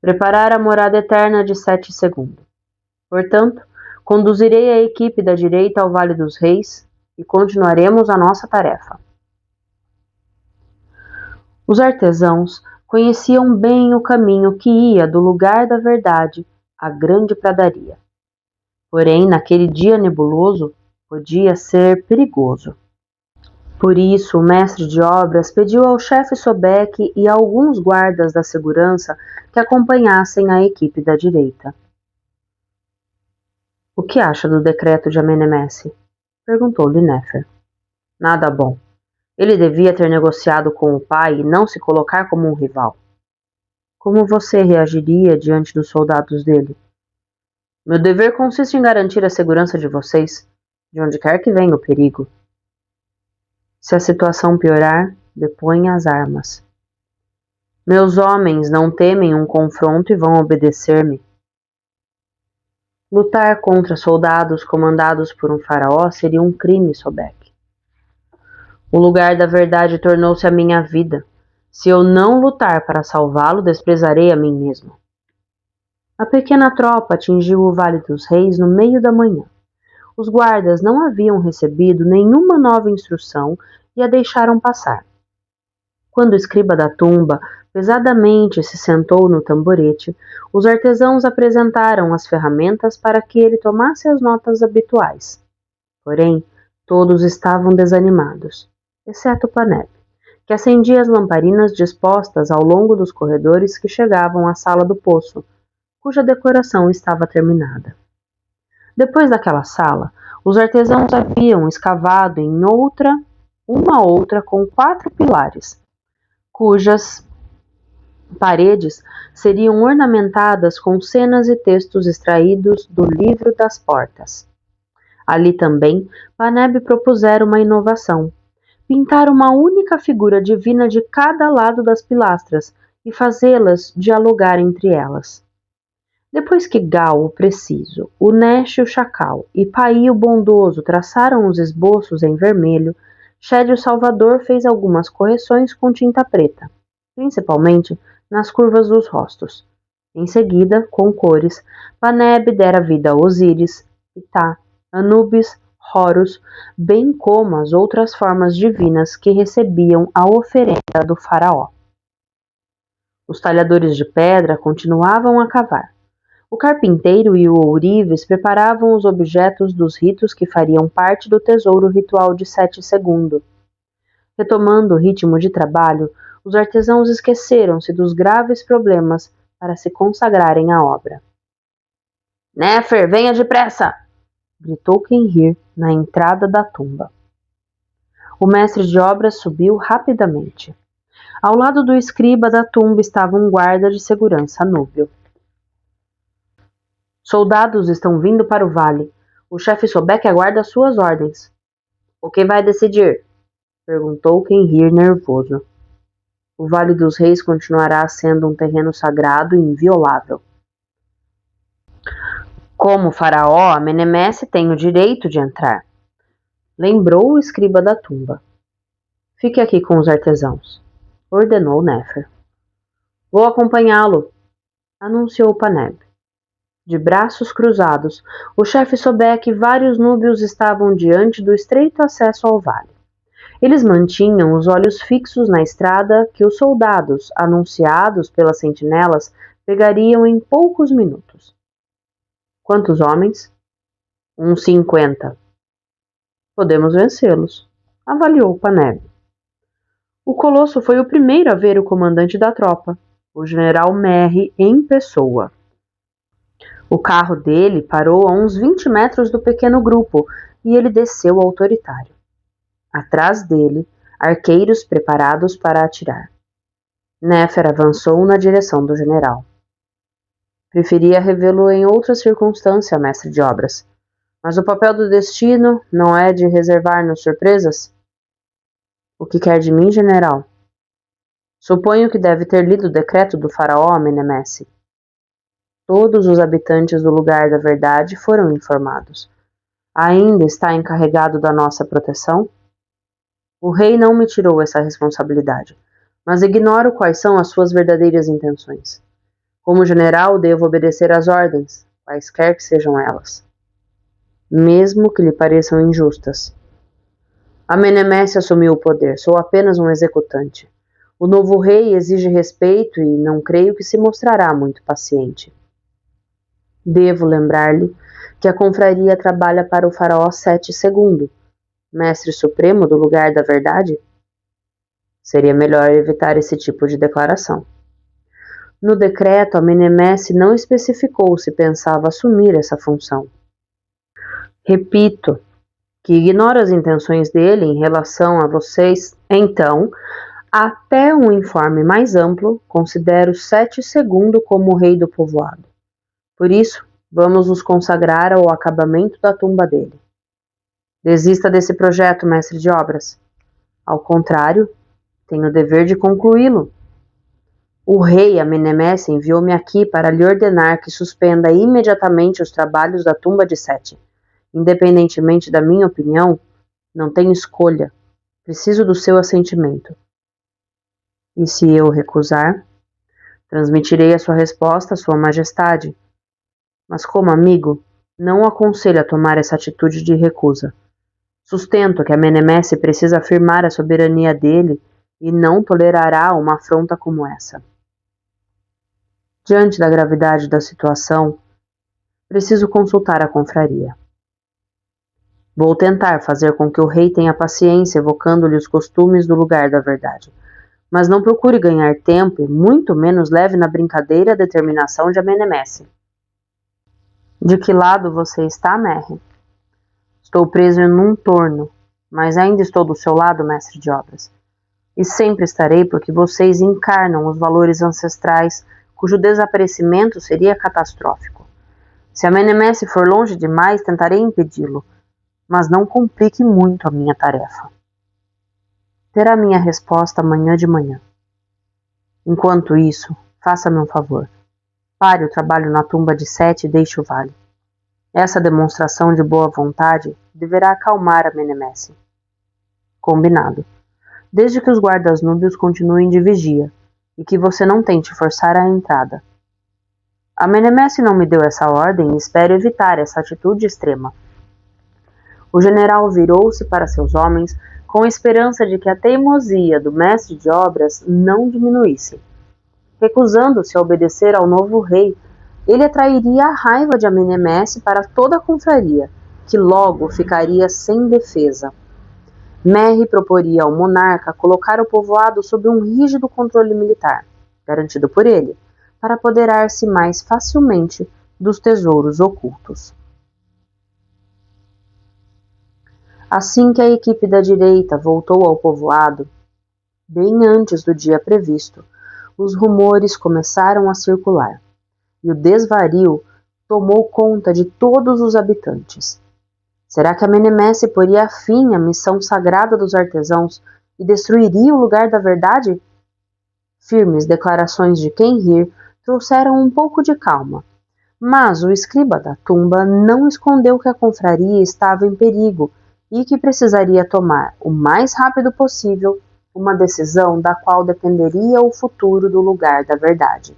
Preparar a morada eterna de 7 segundos. Portanto, conduzirei a equipe da direita ao Vale dos Reis e continuaremos a nossa tarefa. Os artesãos conheciam bem o caminho que ia do lugar da verdade à grande pradaria. Porém, naquele dia nebuloso, podia ser perigoso. Por isso, o mestre de obras pediu ao chefe Sobek e a alguns guardas da segurança que acompanhassem a equipe da direita. O que acha do decreto de Amenemesse? Perguntou-lhe Nefer. Nada bom. Ele devia ter negociado com o pai e não se colocar como um rival. Como você reagiria diante dos soldados dele? Meu dever consiste em garantir a segurança de vocês, de onde quer que venha o perigo. Se a situação piorar, deponha as armas. Meus homens não temem um confronto e vão obedecer-me. Lutar contra soldados comandados por um faraó seria um crime, Sobek. O lugar da verdade tornou-se a minha vida. Se eu não lutar para salvá-lo, desprezarei a mim mesmo. A pequena tropa atingiu o Vale dos Reis no meio da manhã. Os guardas não haviam recebido nenhuma nova instrução e a deixaram passar. Quando o escriba da tumba pesadamente se sentou no tamborete, os artesãos apresentaram as ferramentas para que ele tomasse as notas habituais. Porém, todos estavam desanimados, exceto Paneb, que acendia as lamparinas dispostas ao longo dos corredores que chegavam à sala do poço, cuja decoração estava terminada. Depois daquela sala, os artesãos haviam escavado em uma outra com 4 pilares, cujas paredes seriam ornamentadas com cenas e textos extraídos do Livro das Portas. Ali também, Paneb propusera uma inovação: pintar uma única figura divina de cada lado das pilastras e fazê-las dialogar entre elas. Depois que Gal o Preciso, o Nesh o Chacal e Pai o Bondoso traçaram os esboços em vermelho, Shed o Salvador fez algumas correções com tinta preta, principalmente nas curvas dos rostos. Em seguida, com cores, Paneb dera vida a Osíris, Itá, Anubis, Horus, bem como as outras formas divinas que recebiam a oferenda do faraó. Os talhadores de pedra continuavam a cavar. O carpinteiro e o ourives preparavam os objetos dos ritos que fariam parte do tesouro ritual de 7 segundos. Retomando o ritmo de trabalho, os artesãos esqueceram-se dos graves problemas para se consagrarem à obra. Nefer, venha depressa! Gritou Kenhir na entrada da tumba. O mestre de obras subiu rapidamente. Ao lado do escriba da tumba estava um guarda de segurança núbio. Soldados estão vindo para o vale. O chefe Sobek aguarda suas ordens. O que vai decidir? Perguntou Kenhir nervoso. O Vale dos Reis continuará sendo um terreno sagrado e inviolável. Como faraó, Amenemesse tem o direito de entrar. Lembrou o escriba da tumba. Fique aqui com os artesãos, ordenou Nefer. Vou acompanhá-lo, anunciou Paneb. De braços cruzados, o chefe Sobek e vários núbios estavam diante do estreito acesso ao vale. Eles mantinham os olhos fixos na estrada que os soldados, anunciados pelas sentinelas, pegariam em poucos minutos. Quantos homens? Uns 50. Podemos vencê-los, avaliou Paneb. O colosso foi o primeiro a ver o comandante da tropa, o general Merry em pessoa. O carro dele parou a uns 20 metros do pequeno grupo e ele desceu autoritário. Atrás dele, arqueiros preparados para atirar. Nefer avançou na direção do general. Preferia revê-lo em outra circunstância, mestre de obras. Mas o papel do destino não é de reservar-nos surpresas? O que quer de mim, general? Suponho que deve ter lido o decreto do faraó Amenemesse. Todos os habitantes do lugar da verdade foram informados. Ainda está encarregado da nossa proteção? O rei não me tirou essa responsabilidade, mas ignoro quais são as suas verdadeiras intenções. Como general, devo obedecer às ordens, quaisquer que sejam elas, mesmo que lhe pareçam injustas. Amenemesse assumiu o poder, sou apenas um executante. O novo rei exige respeito e não creio que se mostrará muito paciente. Devo lembrar-lhe que a confraria trabalha para o faraó Sete II, mestre supremo do lugar da verdade? Seria melhor evitar esse tipo de declaração. No decreto, Amenemesse não especificou se pensava assumir essa função. Repito que ignoro as intenções dele em relação a vocês, então, até um informe mais amplo, considero Sete II como o rei do povoado. Por isso, vamos nos consagrar ao acabamento da tumba dele. Desista desse projeto, mestre de obras. Ao contrário, tenho o dever de concluí-lo. O rei Amenemesse enviou-me aqui para lhe ordenar que suspenda imediatamente os trabalhos da tumba de Sete. Independentemente da minha opinião, não tenho escolha. Preciso do seu assentimento. E se eu recusar, transmitirei a sua resposta à sua majestade. Mas como amigo, não o aconselho a tomar essa atitude de recusa. Sustento que Amenemesse precisa afirmar a soberania dele e não tolerará uma afronta como essa. Diante da gravidade da situação, preciso consultar a confraria. Vou tentar fazer com que o rei tenha paciência evocando-lhe os costumes do lugar da verdade, mas não procure ganhar tempo e muito menos leve na brincadeira a determinação de Amenemesse. De que lado você está, Merry? Estou preso em um torno, mas ainda estou do seu lado, mestre de obras. E sempre estarei porque vocês encarnam os valores ancestrais cujo desaparecimento seria catastrófico. Se Amenemesse for longe demais, tentarei impedi-lo, mas não complique muito a minha tarefa. Terá minha resposta amanhã de manhã. Enquanto isso, faça-me um favor. Pare o trabalho na tumba de Sete e deixe o vale. Essa demonstração de boa vontade deverá acalmar Amenemesse. Combinado. Desde que os guardas núbios continuem de vigia e que você não tente forçar a entrada. Amenemesse não me deu essa ordem e espero evitar essa atitude extrema. O general virou-se para seus homens com a esperança de que a teimosia do mestre de obras não diminuísse. Recusando-se a obedecer ao novo rei, ele atrairia a raiva de Amenemesse para toda a confraria, que logo ficaria sem defesa. Merry proporia ao monarca colocar o povoado sob um rígido controle militar, garantido por ele, para apoderar-se mais facilmente dos tesouros ocultos. Assim que a equipe da direita voltou ao povoado, bem antes do dia previsto, os rumores começaram a circular, e o desvario tomou conta de todos os habitantes. Será que Amenemesse poria fim à missão sagrada dos artesãos e destruiria o lugar da verdade? Firmes declarações de Quenhir trouxeram um pouco de calma, mas o escriba da tumba não escondeu que a confraria estava em perigo e que precisaria tomar, o mais rápido possível, uma decisão da qual dependeria o futuro do lugar da verdade.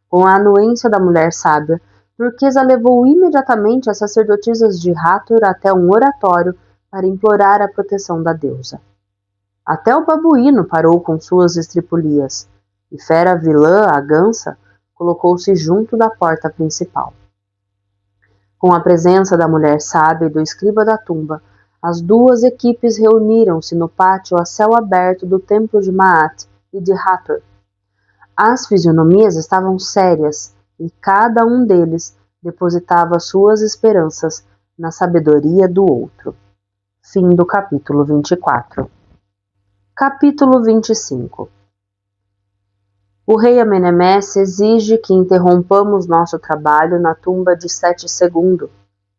Com a anuência da mulher sábia, Turquesa levou imediatamente as sacerdotisas de Hathor até um oratório para implorar a proteção da deusa. Até o babuíno parou com suas estripulias, e fera vilã, a gansa, colocou-se junto da porta principal. Com a presença da mulher sábia e do escriba da tumba, as duas equipes reuniram-se no pátio a céu aberto do templo de Maat e de Hathor. As fisionomias estavam sérias e cada um deles depositava suas esperanças na sabedoria do outro. Fim do capítulo 24. Capítulo 25. O rei Amenemesse exige que interrompamos nosso trabalho na tumba de Sete II,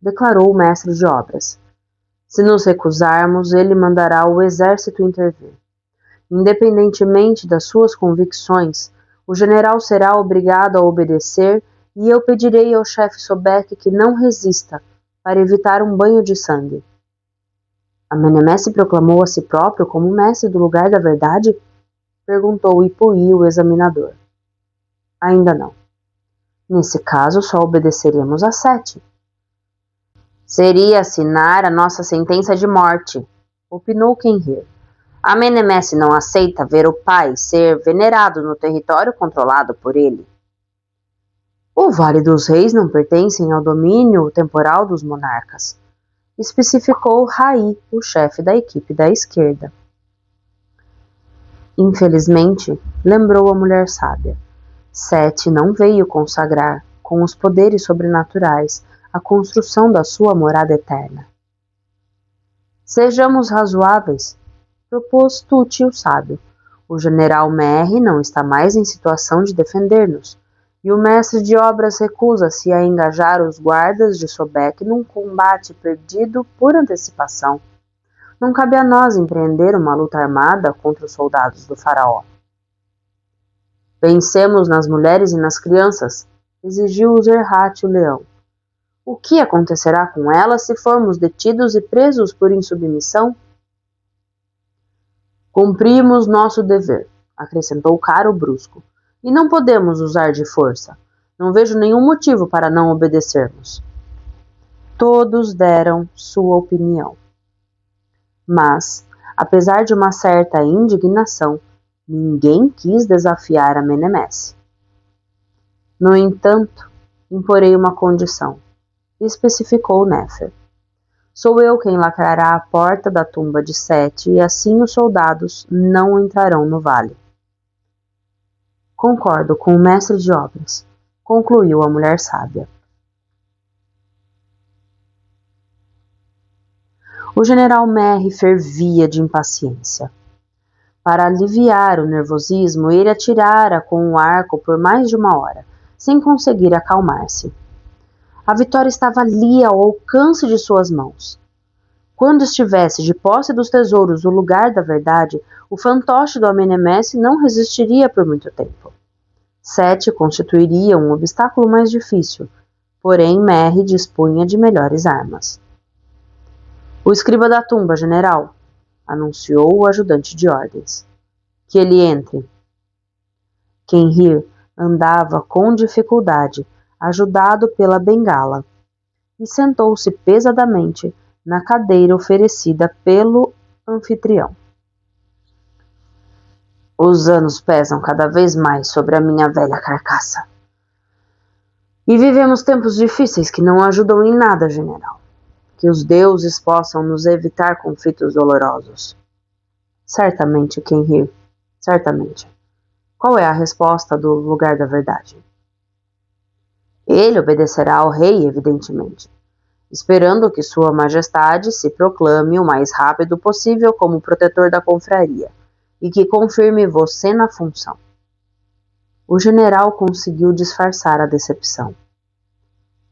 declarou o mestre de obras. Se nos recusarmos, ele mandará o exército intervir. Independentemente das suas convicções, o general será obrigado a obedecer e eu pedirei ao chefe Sobek que não resista, para evitar um banho de sangue. Amenemesse proclamou a si próprio como mestre do lugar da verdade? Perguntou Ipuí, o examinador. Ainda não. Nesse caso, só obedeceremos a Sete. Seria assinar a nossa sentença de morte, opinou Kenrir. Amenemesse não aceita ver o pai ser venerado no território controlado por ele. O Vale dos Reis não pertence ao domínio temporal dos monarcas, especificou Rai, o chefe da equipe da esquerda. Infelizmente, lembrou a mulher sábia, Sete não veio consagrar, com os poderes sobrenaturais, a construção da sua morada eterna. Sejamos razoáveis, propôs Tuti, o sábio. O general Merry não está mais em situação de defender-nos, e o mestre de obras recusa-se a engajar os guardas de Sobek num combate perdido por antecipação. Não cabe a nós empreender uma luta armada contra os soldados do faraó. Pensemos nas mulheres e nas crianças, exigiu o Zerhat, o leão. O que acontecerá com elas se formos detidos e presos por insubmissão? Cumprimos nosso dever, acrescentou Caro brusco, e não podemos usar de força. Não vejo nenhum motivo para não obedecermos. Todos deram sua opinião. Mas, apesar de uma certa indignação, ninguém quis desafiar Amenemesse. No entanto, imporei uma condição, especificou Néfer. Sou eu quem lacrará a porta da tumba de Sete e assim os soldados não entrarão no vale. Concordo com o mestre de obras, concluiu a mulher sábia. O general Merry fervia de impaciência. Para aliviar o nervosismo, ele atirara com o arco por mais de uma hora, sem conseguir acalmar-se. A vitória estava ali ao alcance de suas mãos. Quando estivesse de posse dos tesouros do lugar da verdade, o fantoche do Amenemesse não resistiria por muito tempo. Sete constituiria um obstáculo mais difícil, porém Merry dispunha de melhores armas. O escriba da tumba, general, anunciou o ajudante de ordens. Que ele entre. Kenrir andava com dificuldade, ajudado pela bengala, e sentou-se pesadamente na cadeira oferecida pelo anfitrião. Os anos pesam cada vez mais sobre a minha velha carcaça. E vivemos tempos difíceis que não ajudam em nada, general. Que os deuses possam nos evitar conflitos dolorosos. Certamente, Kenrir, certamente. Qual é a resposta do lugar da verdade? Ele obedecerá ao rei, evidentemente, esperando que Sua Majestade se proclame o mais rápido possível como protetor da confraria e que confirme você na função. O general conseguiu disfarçar a decepção.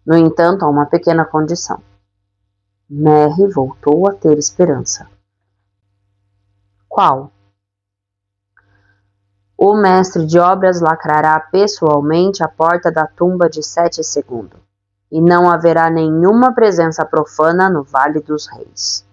No entanto, há uma pequena condição. Merry voltou a ter esperança. Qual? O mestre de obras lacrará pessoalmente a porta da tumba de Sete II, e não haverá nenhuma presença profana no Vale dos Reis.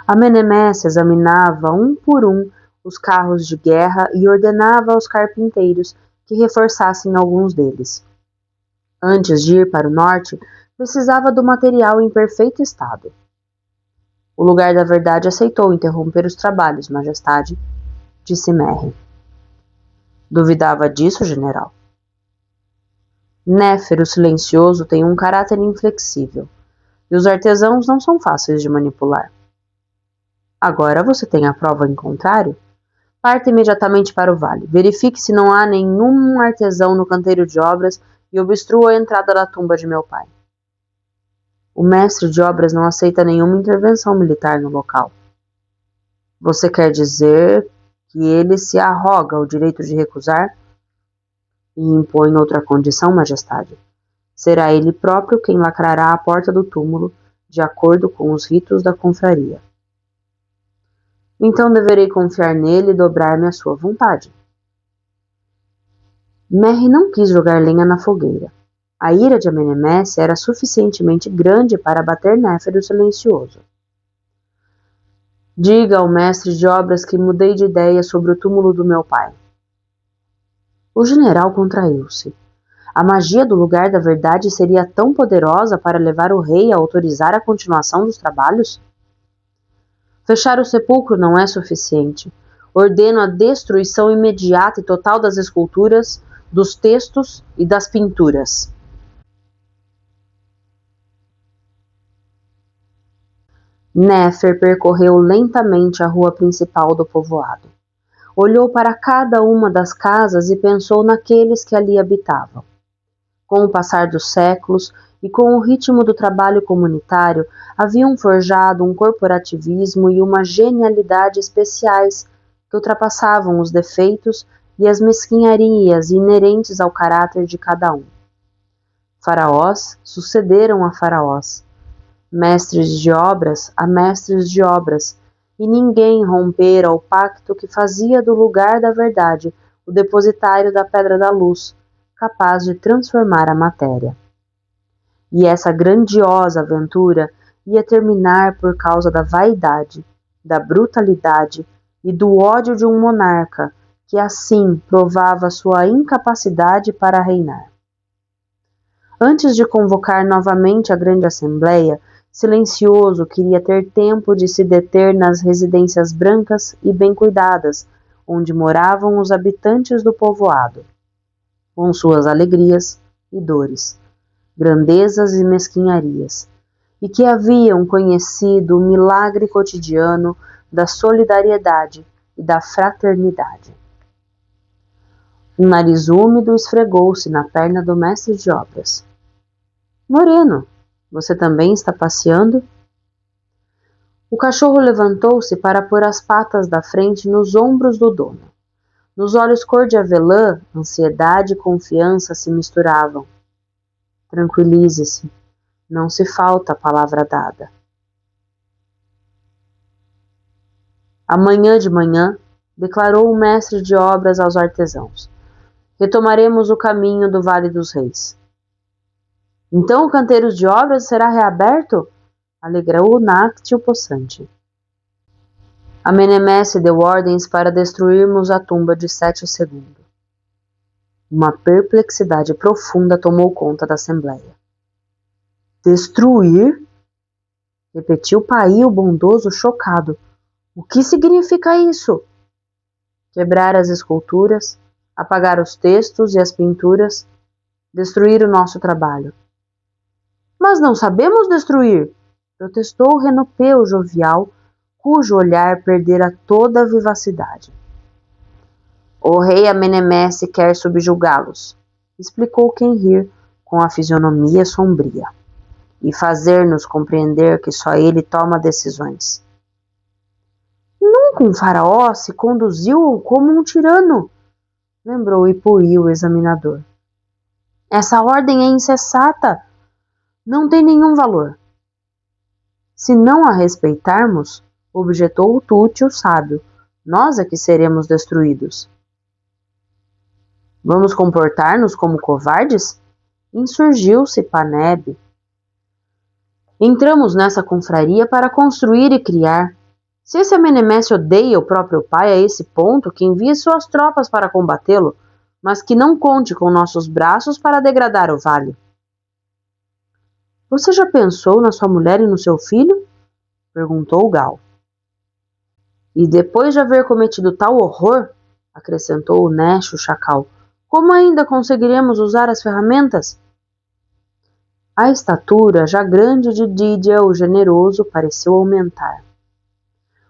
Amenemesse examinava um por um os carros de guerra e ordenava aos carpinteiros que reforçassem alguns deles. Antes de ir para o norte, precisava do material em perfeito estado. O lugar da verdade aceitou interromper os trabalhos, Majestade, disse Merry. Duvidava disso, general? Néfer, o silencioso, tem um caráter inflexível, e os artesãos não são fáceis de manipular. Agora você tem a prova em contrário? Parta imediatamente para o vale. Verifique se não há nenhum artesão no canteiro de obras e obstrua a entrada da tumba de meu pai. O mestre de obras não aceita nenhuma intervenção militar no local. Você quer dizer que ele se arroga o direito de recusar? E impõe outra condição, Majestade. Será ele próprio quem lacrará a porta do túmulo, de acordo com os ritos da confraria. Então deverei confiar nele e dobrar-me à sua vontade. Merry não quis jogar lenha na fogueira. A ira de Amenemesse era suficientemente grande para abater Néfer o silencioso. Diga ao mestre de obras que mudei de ideia sobre o túmulo do meu pai. O general contraiu-se. A magia do lugar da verdade seria tão poderosa para levar o rei a autorizar a continuação dos trabalhos? Fechar o sepulcro não é suficiente. Ordeno a destruição imediata e total das esculturas, dos textos e das pinturas. Néfer percorreu lentamente a rua principal do povoado. Olhou para cada uma das casas e pensou naqueles que ali habitavam. Com o passar dos séculos e com o ritmo do trabalho comunitário, haviam forjado um corporativismo e uma genialidade especiais que ultrapassavam os defeitos e as mesquinharias inerentes ao caráter de cada um. Faraós sucederam a faraós, mestres de obras a mestres de obras, e ninguém rompera o pacto que fazia do lugar da verdade o depositário da pedra da luz, capaz de transformar a matéria. E essa grandiosa aventura ia terminar por causa da vaidade, da brutalidade e do ódio de um monarca que assim provava sua incapacidade para reinar. Antes de convocar novamente a grande assembleia, Silencioso queria ter tempo de se deter nas residências brancas e bem cuidadas, onde moravam os habitantes do povoado, com suas alegrias e dores, grandezas e mesquinharias, e que haviam conhecido o milagre cotidiano da solidariedade e da fraternidade. Um nariz úmido esfregou-se na perna do mestre de obras. Moreno, você também está passeando? O cachorro levantou-se para pôr as patas da frente nos ombros do dono. Nos olhos cor de avelã, ansiedade e confiança se misturavam. Tranquilize-se, não se falta a palavra dada. Amanhã de manhã, declarou o mestre de obras aos artesãos, retomaremos o caminho do Vale dos Reis. Então o canteiro de obras será reaberto? Alegrou Nact o possante. Amenemesse deu ordens para destruirmos a tumba de Sete II. Uma perplexidade profunda tomou conta da assembleia. Destruir? Repetiu Paí o bondoso, chocado. O que significa isso? Quebrar as esculturas, apagar os textos e as pinturas, destruir o nosso trabalho. Mas não sabemos destruir, protestou Renopeu jovial, cujo olhar perdera toda a vivacidade. O rei Amenemesse quer subjugá-los, explicou Quenrir com a fisionomia sombria, e fazer-nos compreender que só ele toma decisões. Nunca um faraó se conduziu como um tirano, lembrou Ipuí o examinador. Essa ordem é insensata. Não tem nenhum valor. Se não a respeitarmos, objetou Tuti o sábio, nós é que seremos destruídos. Vamos comportar-nos como covardes? Insurgiu-se Paneb. Entramos nessa confraria para construir e criar. Se esse Amenemesse odeia o próprio pai a esse ponto, que envie suas tropas para combatê-lo, mas que não conte com nossos braços para degradar o vale. Você já pensou na sua mulher e no seu filho? Perguntou Gal. E depois de haver cometido tal horror, acrescentou o Nesh, o chacal, como ainda conseguiremos usar as ferramentas? A estatura já grande de Didia, o generoso, pareceu aumentar.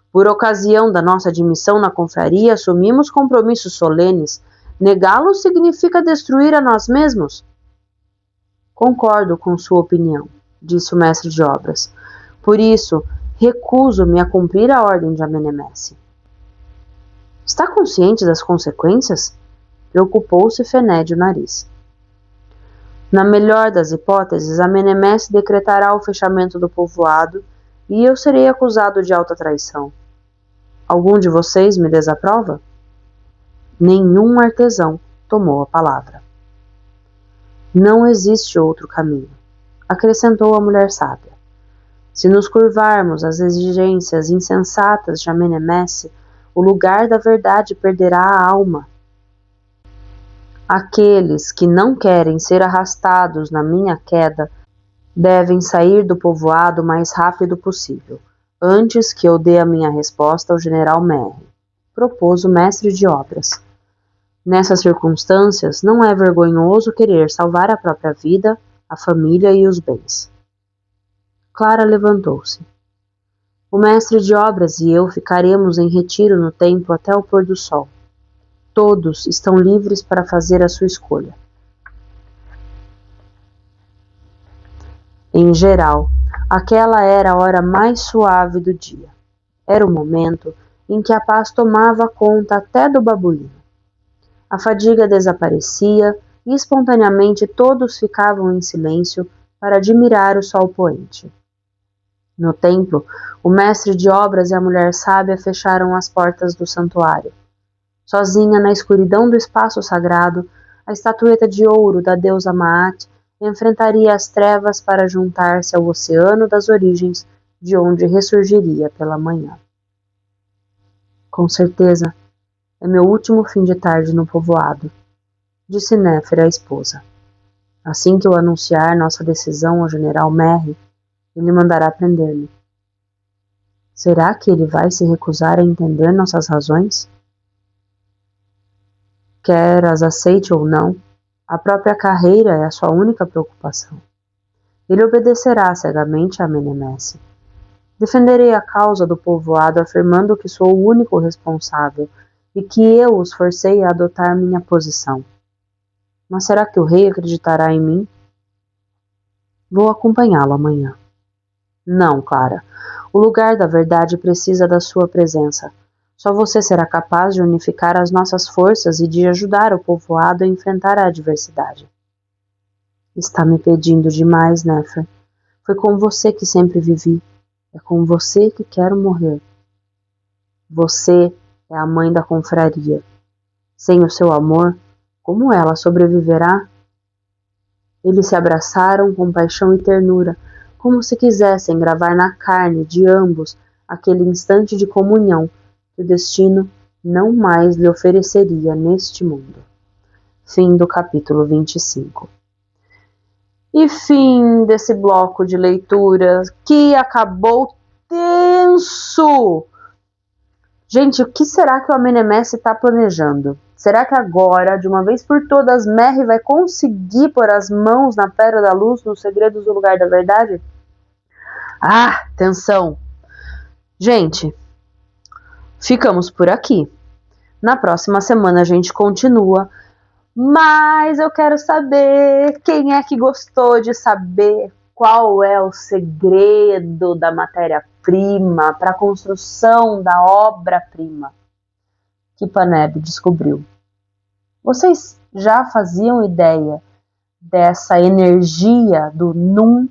Por ocasião da nossa admissão na confraria, assumimos compromissos solenes. Negá-lo significa destruir a nós mesmos. Concordo com sua opinião, disse o mestre de obras. Por isso, recuso-me a cumprir a ordem de Amenemesse. Está consciente das consequências? Preocupou-se Fened o nariz. Na melhor das hipóteses, Amenemesse decretará o fechamento do povoado e eu serei acusado de alta traição. Algum de vocês me desaprova? Nenhum artesão tomou a palavra. Não existe outro caminho, acrescentou a mulher sábia. Se nos curvarmos às exigências insensatas de Amenemesse, o lugar da verdade perderá a alma. Aqueles que não querem ser arrastados na minha queda devem sair do povoado o mais rápido possível, antes que eu dê a minha resposta ao general Merry, propôs o mestre de obras. Nessas circunstâncias, não é vergonhoso querer salvar a própria vida, a família e os bens. Clara levantou-se. O mestre de obras e eu ficaremos em retiro no templo até o pôr do sol. Todos estão livres para fazer a sua escolha. Em geral, aquela era a hora mais suave do dia. Era o momento em que a paz tomava conta até do babuíno. A fadiga desaparecia e espontaneamente todos ficavam em silêncio para admirar o sol poente. No templo, o mestre de obras e a mulher sábia fecharam as portas do santuário. Sozinha na escuridão do espaço sagrado, a estatueta de ouro da deusa Maat enfrentaria as trevas para juntar-se ao oceano das origens, de onde ressurgiria pela manhã. Com certeza, é meu último fim de tarde no povoado, disse Néfer à esposa. Assim que eu anunciar nossa decisão ao general Merry, ele mandará prender-me. Será que ele vai se recusar a entender nossas razões? Quer as aceite ou não, a própria carreira é a sua única preocupação. Ele obedecerá cegamente a Amenemesse. Defenderei a causa do povoado afirmando que sou o único responsável e que eu os forcei a adotar minha posição. Mas será que o rei acreditará em mim? Vou acompanhá-lo amanhã. Não, Clara. O lugar da verdade precisa da sua presença. Só você será capaz de unificar as nossas forças e de ajudar o povoado a enfrentar a adversidade. Está me pedindo demais, Néfer. Foi com você que sempre vivi. É com você que quero morrer. Você é a mãe da confraria. Sem o seu amor, como ela sobreviverá? Eles se abraçaram com paixão e ternura, como se quisessem gravar na carne de ambos aquele instante de comunhão que o destino não mais lhe ofereceria neste mundo. Fim do capítulo 25. E fim desse bloco de leitura que acabou tenso. Gente, o que será que o Amenemesse está planejando? Será que agora, de uma vez por todas, Merry vai conseguir pôr as mãos na Pedra da Luz, nos segredos do lugar da verdade? Ah, tensão! Gente, ficamos por aqui. Na próxima semana a gente continua, mas eu quero saber quem é que gostou de saber qual é o segredo da matéria-prima para a construção da obra-prima que Paneb descobriu. Vocês já faziam ideia dessa energia do Num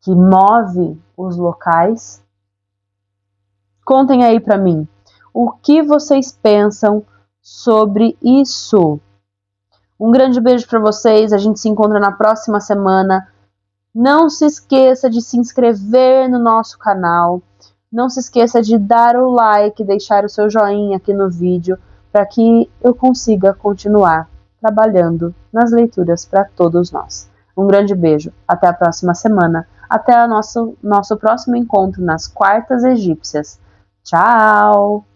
que move os locais? Contem aí para mim, o que vocês pensam sobre isso? Um grande beijo para vocês, a gente se encontra na próxima semana. Não se esqueça de se inscrever no nosso canal. Não se esqueça de dar o like, deixar o seu joinha aqui no vídeo, para que eu consiga continuar trabalhando nas leituras para todos nós. Um grande beijo, até a próxima semana, até o nosso próximo encontro nas Quartas Egípcias. Tchau!